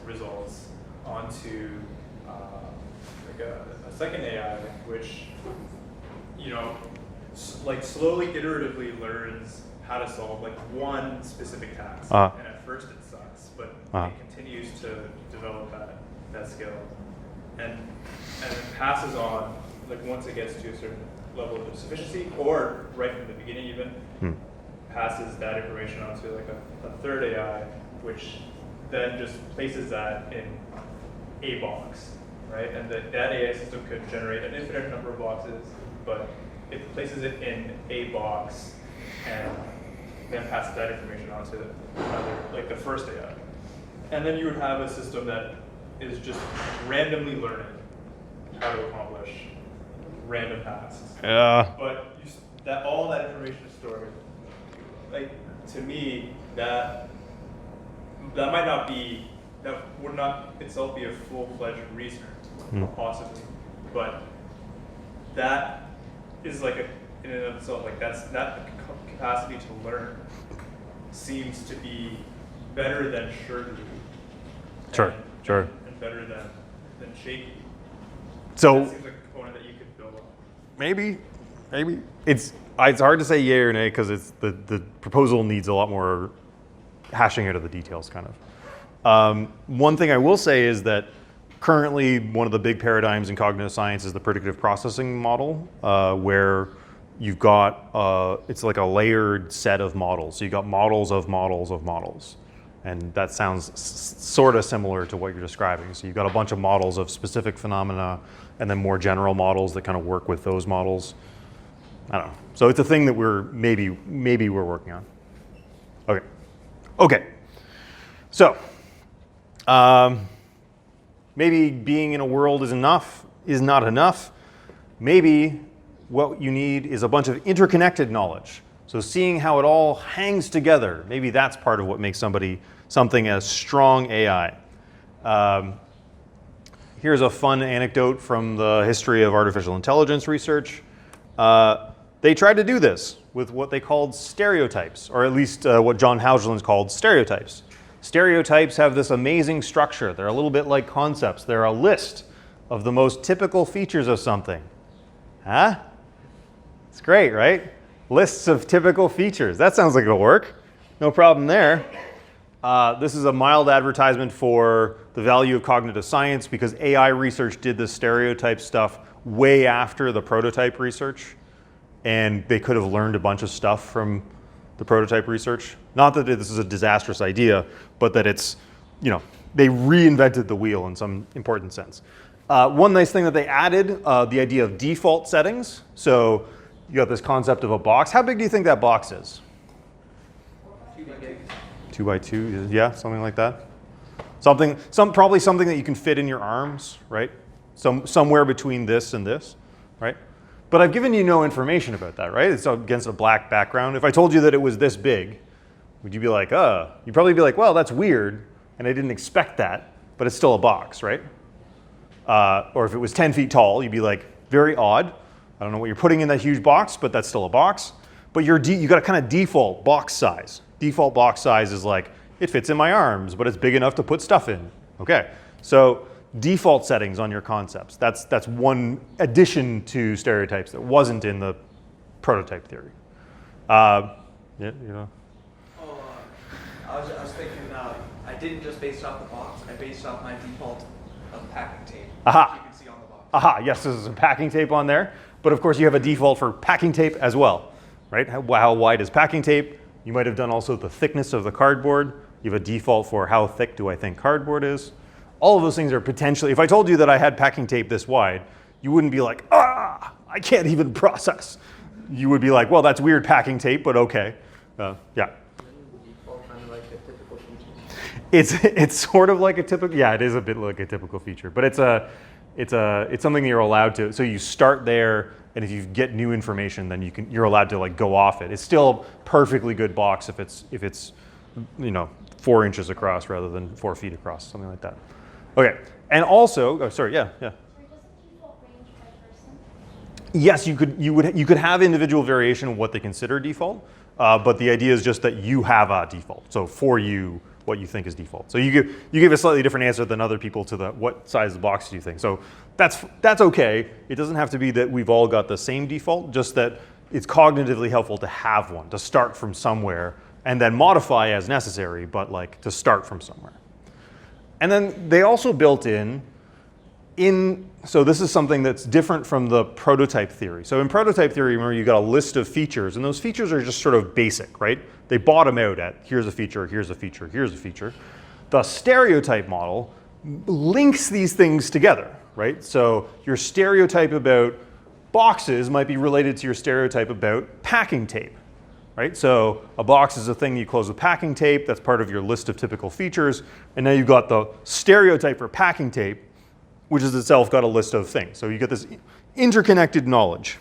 results onto like a second AI, which, you know, like slowly, iteratively learns how to solve like one specific task. And at first it sucks, but it continues to develop that skill. And then passes on, like once it gets to a certain level of sufficiency, or right from the beginning even, passes that information onto like a third AI, which then just places that in a box, right? And that AI system could generate an infinite number of boxes, but it places it in a box and then passes that information on to another, like the first AI. And then you would have a system that is just randomly learning how to accomplish random tasks. Yeah. But that all that information is stored. Like, to me, that might not be, that would not itself be a full-fledged reasoner, possibly. But that is like in and of itself, like that capacity to learn seems to be better than surety. Sure. And better than shaky. So that seems like a component that you could build on. maybe it's hard to say yay or nay because it's the proposal needs a lot more hashing out of the details, kind of. One thing I will say is that currently one of the big paradigms in cognitive science is the predictive processing model, where you've got it's like a layered set of models. So you've got models of models of models. And that sounds sort of similar to what you're describing. So you've got a bunch of models of specific phenomena and then more general models that kind of work with those models. I don't know. So it's a thing that we're maybe we're working on. Okay. So maybe being in a world is not enough. Maybe what you need is a bunch of interconnected knowledge. So seeing how it all hangs together, maybe that's part of what makes something a strong AI. Here's a fun anecdote from the history of artificial intelligence research. They tried to do this with what they called stereotypes, or at least what John Houseland's called stereotypes. Stereotypes have this amazing structure. They're a little bit like concepts. They're a list of the most typical features of something. Huh? It's great, right? Lists of typical features. That sounds like it'll work. No problem there. This is a mild advertisement for the value of cognitive science because AI research did this stereotype stuff way after the prototype research. And they could have learned a bunch of stuff from the prototype research. Not that this is a disastrous idea, but that it's, they reinvented the wheel in some important sense. One nice thing that they added, the idea of default settings. So you got this concept of a box. How big do you think that box is? 2 by 2, yeah, something like that. Probably something that you can fit in your arms, right? Somewhere between this and this, right? But I've given you no information about that, right? It's against a black background. If I told you that it was this big, would you be like, you'd probably be like, well, that's weird, and I didn't expect that, but it's still a box, right? Or if it was 10 feet tall, you'd be like, very odd. I don't know what you're putting in that huge box, but that's still a box. But you got a kind of default box size. Default box size is like, it fits in my arms, but it's big enough to put stuff in. Okay, so default settings on your concepts. That's one addition to stereotypes that wasn't in the prototype theory. I was thinking, I didn't just base it off the box, I based off my default of packing tape. Aha. You can see on the box. Yes, there's some packing tape on there. But of course you have a default for packing tape as well, right? How wide is packing tape? You might have done also the thickness of the cardboard. You have a default for how thick do I think cardboard is. All of those things are potentially, if I told you that I had packing tape this wide, you wouldn't be like, I can't even process. You would be like, well, that's weird packing tape, but okay. Yeah. Default kind of like a typical feature. It's sort of like a typical, yeah, it is a bit like a typical feature, but it's something you're allowed to. So you start there, and if you get new information, then you're allowed to like go off it. It's still a perfectly good box if it's 4 inches across rather than 4 feet across, something like that. Okay, and also, sorry, yeah. Sorry, does the default range by person? Yes, you could have individual variation of what they consider default. but the idea is just that you have a default. So for you, what you think is default. So you give a slightly different answer than other people to the what size of box do you think. So that's okay. It doesn't have to be that we've all got the same default, just that it's cognitively helpful to have one, to start from somewhere, and then modify as necessary, but like to start from somewhere. And then they also built so this is something that's different from the prototype theory. So in prototype theory, remember you got a list of features, and those features are just sort of basic, right? They bottom out at here's a feature, here's a feature, here's a feature. The stereotype model links these things together, right? So your stereotype about boxes might be related to your stereotype about packing tape, right? So a box is a thing you close with packing tape. That's part of your list of typical features. And now you've got the stereotype for packing tape, which is itself got a list of things. So you get this interconnected knowledge.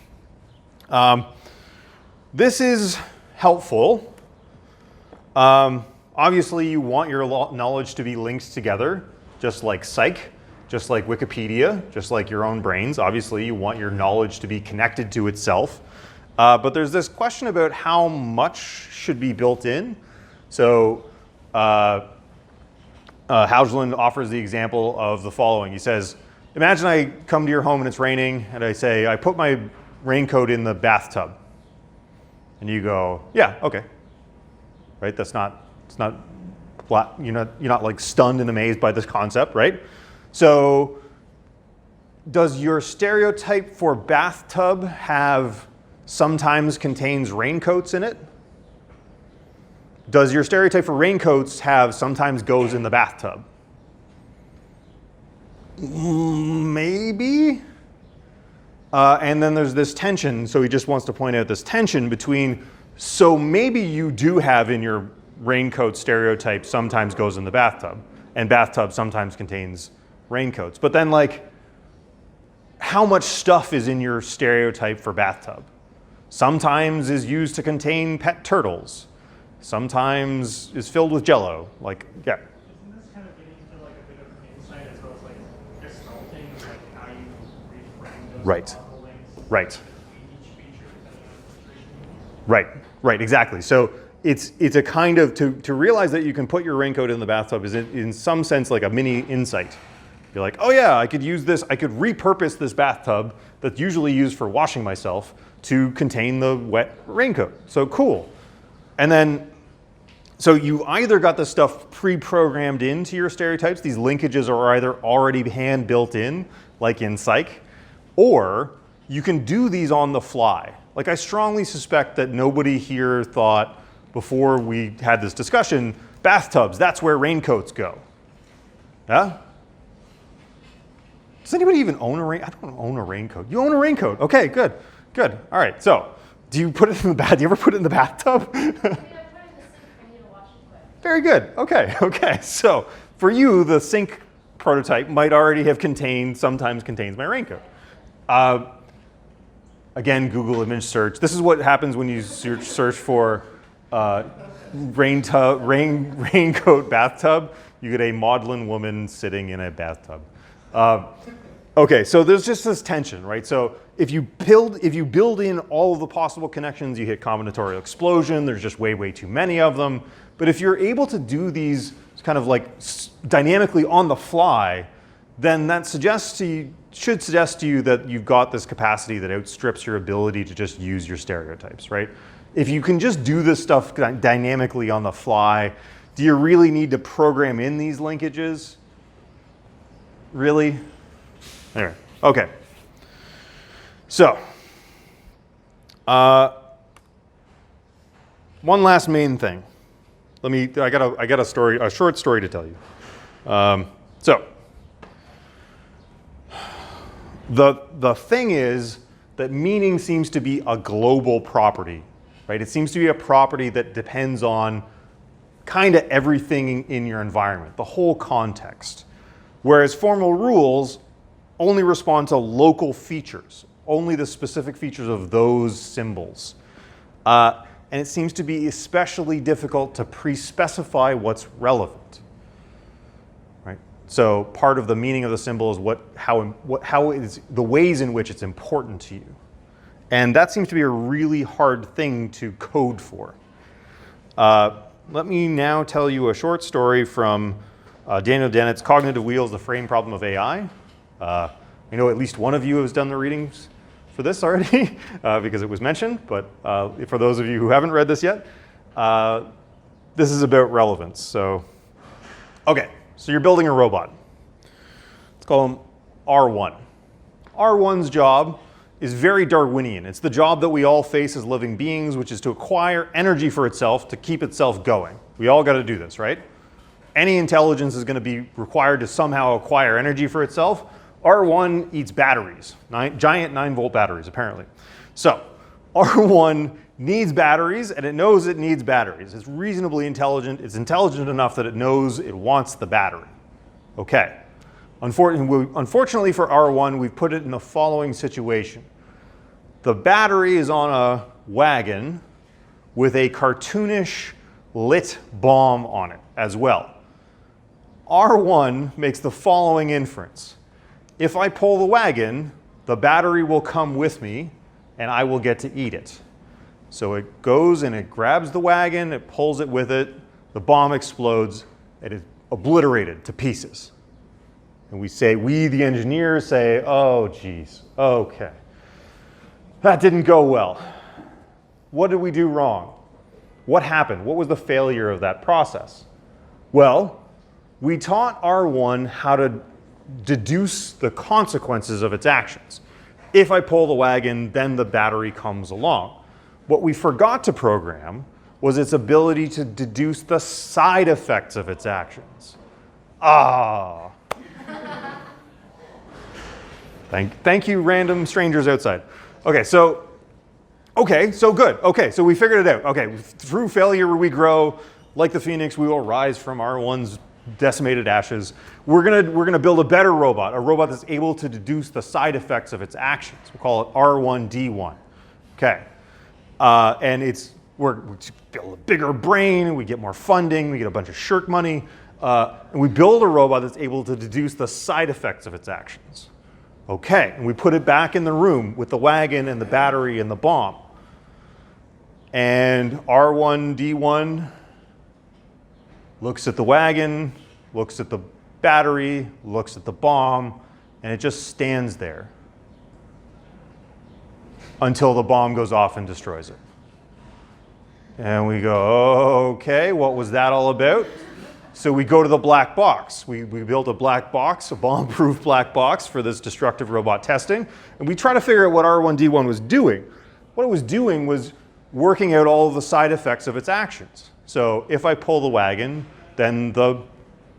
This is helpful. Obviously, you want your knowledge to be linked together, just like Psyche, just like Wikipedia, just like your own brains. Obviously, you want your knowledge to be connected to itself. But there's this question about how much should be built in. So Hausland offers the example of the following. He says, imagine I come to your home and it's raining, and I say, I put my raincoat in the bathtub. And you go, yeah, okay. Right? It's not flat. You're not like stunned and amazed by this concept, right? So does your stereotype for bathtub have sometimes contains raincoats in it? Does your stereotype for raincoats have sometimes goes in the bathtub? Maybe. And then there's this tension. So he just wants to point out this tension between, so maybe you do have in your raincoat stereotype sometimes goes in the bathtub, and bathtub sometimes contains raincoats. But then like, how much stuff is in your stereotype for bathtub? Sometimes is used to contain pet turtles. Sometimes is filled with Jell-O. Like, yeah. Isn't this kind of getting into like a bit of insight as well as like gestalting, like how you reframe those Right. causal links Right. between each feature depending on the situation? Right, right, exactly. So it's a kind of, to realize that you can put your raincoat in the bathtub is in some sense like a mini insight. You're like, oh yeah, I could use this, I could repurpose this bathtub that's usually used for washing myself to contain the wet raincoat. So cool. And then, so you either got this stuff pre-programmed into your stereotypes, these linkages are either already hand built in, like in Psyche, or you can do these on the fly. Like I strongly suspect that nobody here thought before we had this discussion, bathtubs, that's where raincoats go. Yeah? Does anybody even own a raincoat? I don't own a raincoat. You own a raincoat. Okay, good, good. All right, so do you put it in the bath? Do you ever put it in the bathtub? I mean, I put it in the sink if I need to wash it quick. Very good. Okay, okay. So for you, the sink prototype might already have sometimes contains my raincoat. Again, Google image search. This is what happens when you search for raincoat bathtub. You get a maudlin woman sitting in a bathtub. Okay, so there's just this tension, right? So if you build in all of the possible connections, you hit combinatorial explosion. There's just way, way too many of them. But if you're able to do these kind of like dynamically on the fly, then that should suggest to you that you've got this capacity that outstrips your ability to just use your stereotypes, right? If you can just do this stuff dynamically on the fly, do you really need to program in these linkages? Really? Anyway, okay. So, one last main thing. I got a short story to tell you. So, the thing is that meaning seems to be a global property, right? It seems to be a property that depends on kind of everything in your environment, the whole context. Whereas formal rules only respond to local features, only the specific features of those symbols. And it seems to be especially difficult to pre-specify what's relevant, right? So part of the meaning of the symbol is how is the ways in which it's important to you. And that seems to be a really hard thing to code for. Let me now tell you a short story from Daniel Dennett's Cognitive Wheels, The Frame Problem of AI. I know at least one of you has done the readings for this already because it was mentioned, but for those of you who haven't read this yet, this is about relevance. So, okay, so you're building a robot. Let's call him R1. R1's job is very Darwinian. It's the job that we all face as living beings, which is to acquire energy for itself to keep itself going. We all got to do this, right? Any intelligence is going to be required to somehow acquire energy for itself. R1 eats batteries, giant 9-volt batteries, apparently. So R1 needs batteries, and it knows it needs batteries. It's reasonably intelligent. It's intelligent enough that it knows it wants the battery. Okay. Unfortunately for R1, we've put it in the following situation. The battery is on a wagon with a cartoonish lit bomb on it as well. R1 makes the following inference. If I pull the wagon, the battery will come with me and I will get to eat it. So it goes and it grabs the wagon, it pulls it with it, the bomb explodes, it is obliterated to pieces. And we the engineers say, oh geez, okay. That didn't go well. What did we do wrong? What happened? What was the failure of that process? Well, we taught R1 how to deduce the consequences of its actions. If I pull the wagon, then the battery comes along. What we forgot to program was its ability to deduce the side effects of its actions. Ah. Thank you, random strangers outside. Okay, so good. Okay, so we figured it out. Okay, through failure we grow. Like the phoenix, we will rise from R1's decimated ashes. We're gonna build a better robot, a robot that's able to deduce the side effects of its actions. We'll call it R1D1. Okay, and we're build a bigger brain. We get more funding. We get a bunch of shirk money, and we build a robot that's able to deduce the side effects of its actions. Okay, and we put it back in the room with the wagon and the battery and the bomb. And R1D1 looks at the wagon, looks at the battery, looks at the bomb, and it just stands there until the bomb goes off and destroys it. And we go, okay, what was that all about? So we go to the black box. We built a black box, a bomb-proof black box for this destructive robot testing. And we try to figure out what R1D1 was doing. What it was doing was working out all of the side effects of its actions. So if I pull the wagon, then the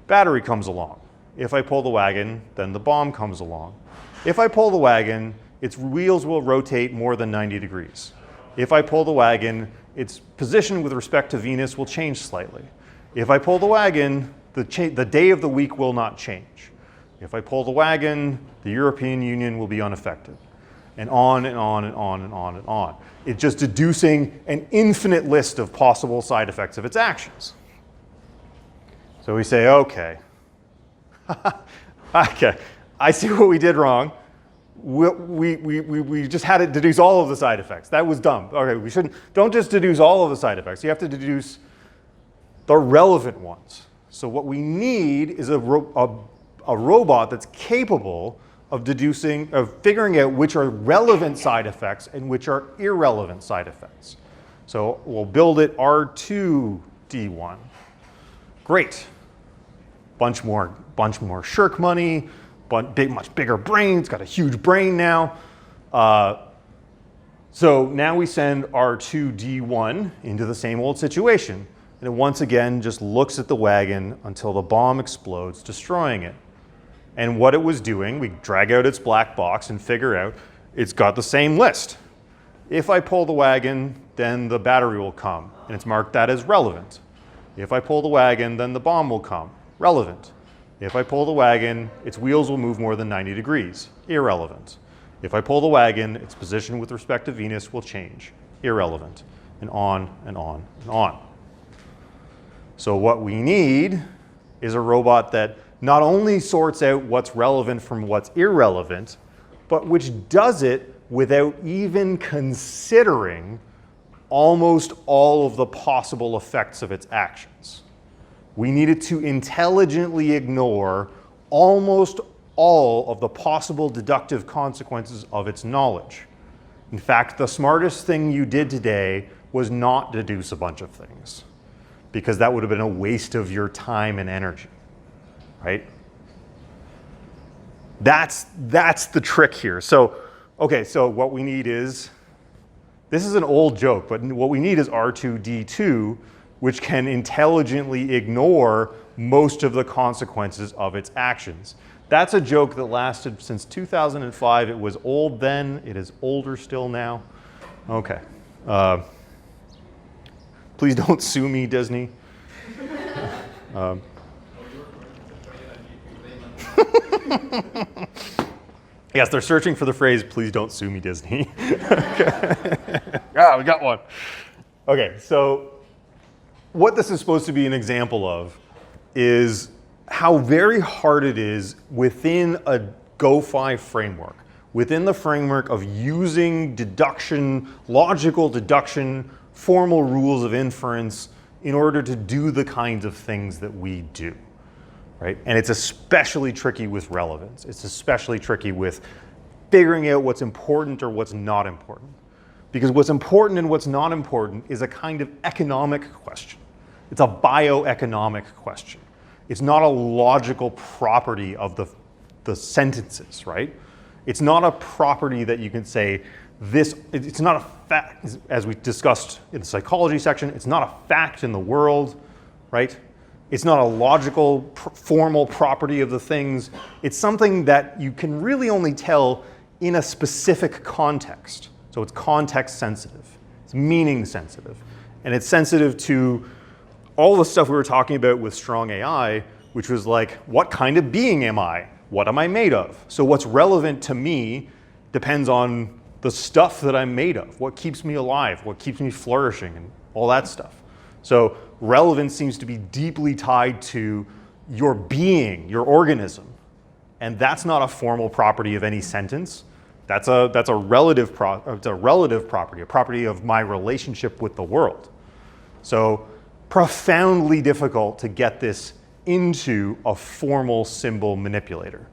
battery comes along. If I pull the wagon, then the bomb comes along. If I pull the wagon, its wheels will rotate more than 90 degrees. If I pull the wagon, its position with respect to Venus will change slightly. If I pull the wagon, the day of the week will not change. If I pull the wagon, the European Union will be unaffected. And on and on and on and on and on. It's just deducing an infinite list of possible side effects of its actions. So we say, okay. Okay, I see what we did wrong. We just had it deduce all of the side effects. That was dumb. Okay, don't just deduce all of the side effects. You have to deduce the relevant ones. So what we need is a robot that's capable of figuring out which are relevant side effects and which are irrelevant side effects. So we'll build it R2D1. Great. Bunch more shirk money, but much bigger brain. It's got a huge brain now. So now we send R2D1 into the same old situation. And it once again just looks at the wagon until the bomb explodes, destroying it. And what it was doing, we drag out its black box and figure out it's got the same list. If I pull the wagon, then the battery will come, and it's marked that as relevant. If I pull the wagon, then the bomb will come, relevant. If I pull the wagon, its wheels will move more than 90 degrees, irrelevant. If I pull the wagon, its position with respect to Venus will change, irrelevant, and on and on and on. So what we need is a robot that not only sorts out what's relevant from what's irrelevant, but which does it without even considering almost all of the possible effects of its actions. We needed to intelligently ignore almost all of the possible deductive consequences of its knowledge. In fact, the smartest thing you did today was not deduce a bunch of things, because that would have been a waste of your time and energy, right? That's the trick here. So, okay, so what we need is, this is an old joke, but what we need is R2D2, which can intelligently ignore most of the consequences of its actions. That's a joke that lasted since 2005. It was old then. It is older still now. Okay. Please don't sue me, Disney. Yes, they're searching for the phrase, please don't sue me, Disney. We got one. Okay, so what this is supposed to be an example of is how very hard it is within a GoFi framework, within the framework of using deduction, logical deduction, formal rules of inference in order to do the kinds of things that we do, right? And it's especially tricky with relevance. It's especially tricky with figuring out what's important or what's not important. Because what's important and what's not important is a kind of economic question. It's a bioeconomic question. It's not a logical property of the sentences, right? It's not a property that you can say, it's not a fact, as we discussed in the psychology section, it's not a fact in the world, right? It's not a logical, formal property of the things. It's something that you can really only tell in a specific context. So it's context sensitive, it's meaning sensitive, and it's sensitive to all the stuff we were talking about with strong AI, which was like, what kind of being am I? What am I made of? So what's relevant to me depends on the stuff that I'm made of, what keeps me alive, what keeps me flourishing, and all that stuff. So relevance seems to be deeply tied to your being, your organism. And that's not a formal property of any sentence. That's a relative property, a property of my relationship with the world. So profoundly difficult to get this into a formal symbol manipulator.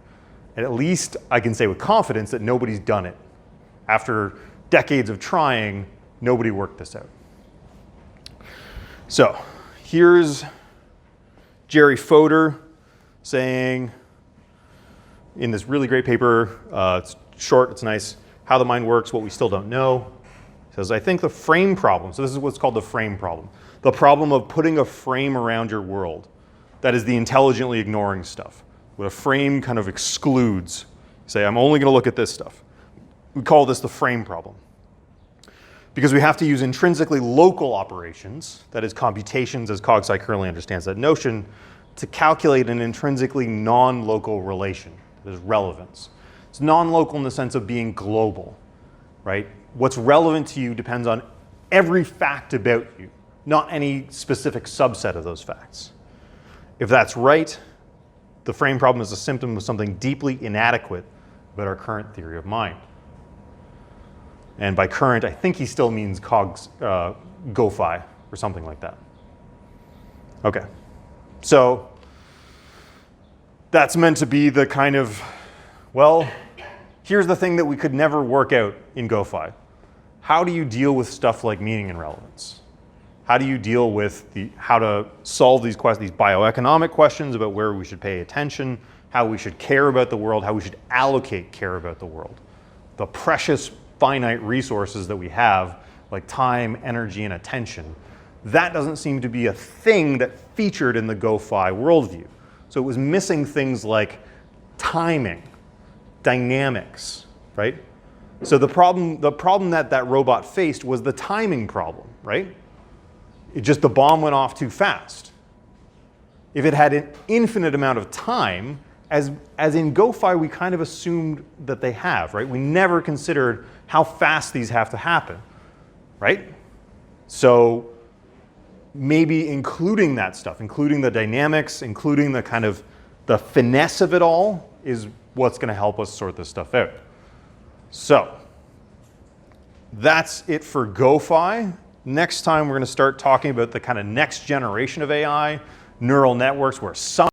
And at least I can say with confidence that nobody's done it. After decades of trying, nobody worked this out. So here's Jerry Fodor saying in this really great paper, it's short, it's nice, how the mind works, what we still don't know. He says, I think the frame problem, so this is what's called the frame problem. The problem of putting a frame around your world. That is the intelligently ignoring stuff. What a frame kind of excludes. You say, I'm only going to look at this stuff. We call this the frame problem. Because we have to use intrinsically local operations, that is computations as COG250 currently understands that notion, to calculate an intrinsically non-local relation, that is relevance. It's non-local in the sense of being global, right? What's relevant to you depends on every fact about you, not any specific subset of those facts. If that's right, the frame problem is a symptom of something deeply inadequate about our current theory of mind. And by current, I think he still means GoFi or something like that. Okay, so that's meant to be the kind of, well, here's the thing that we could never work out in GoFi. How do you deal with stuff like meaning and relevance? How do you deal with how to solve these bioeconomic questions about where we should pay attention, how we should care about the world, how we should allocate care about the world? The precious finite resources that we have, like time, energy, and attention, that doesn't seem to be a thing that featured in the GoFi worldview. So it was missing things like timing, dynamics, right? So the problem that robot faced was the timing problem, right? The bomb went off too fast. If it had an infinite amount of time, as in GoFi, we kind of assumed that they have, right? We never considered how fast these have to happen, right? So maybe including that stuff, including the dynamics, including the kind of the finesse of it all is what's going to help us sort this stuff out. So that's it for GoFi. Next time, we're going to start talking about the kind of next generation of AI, neural networks, where some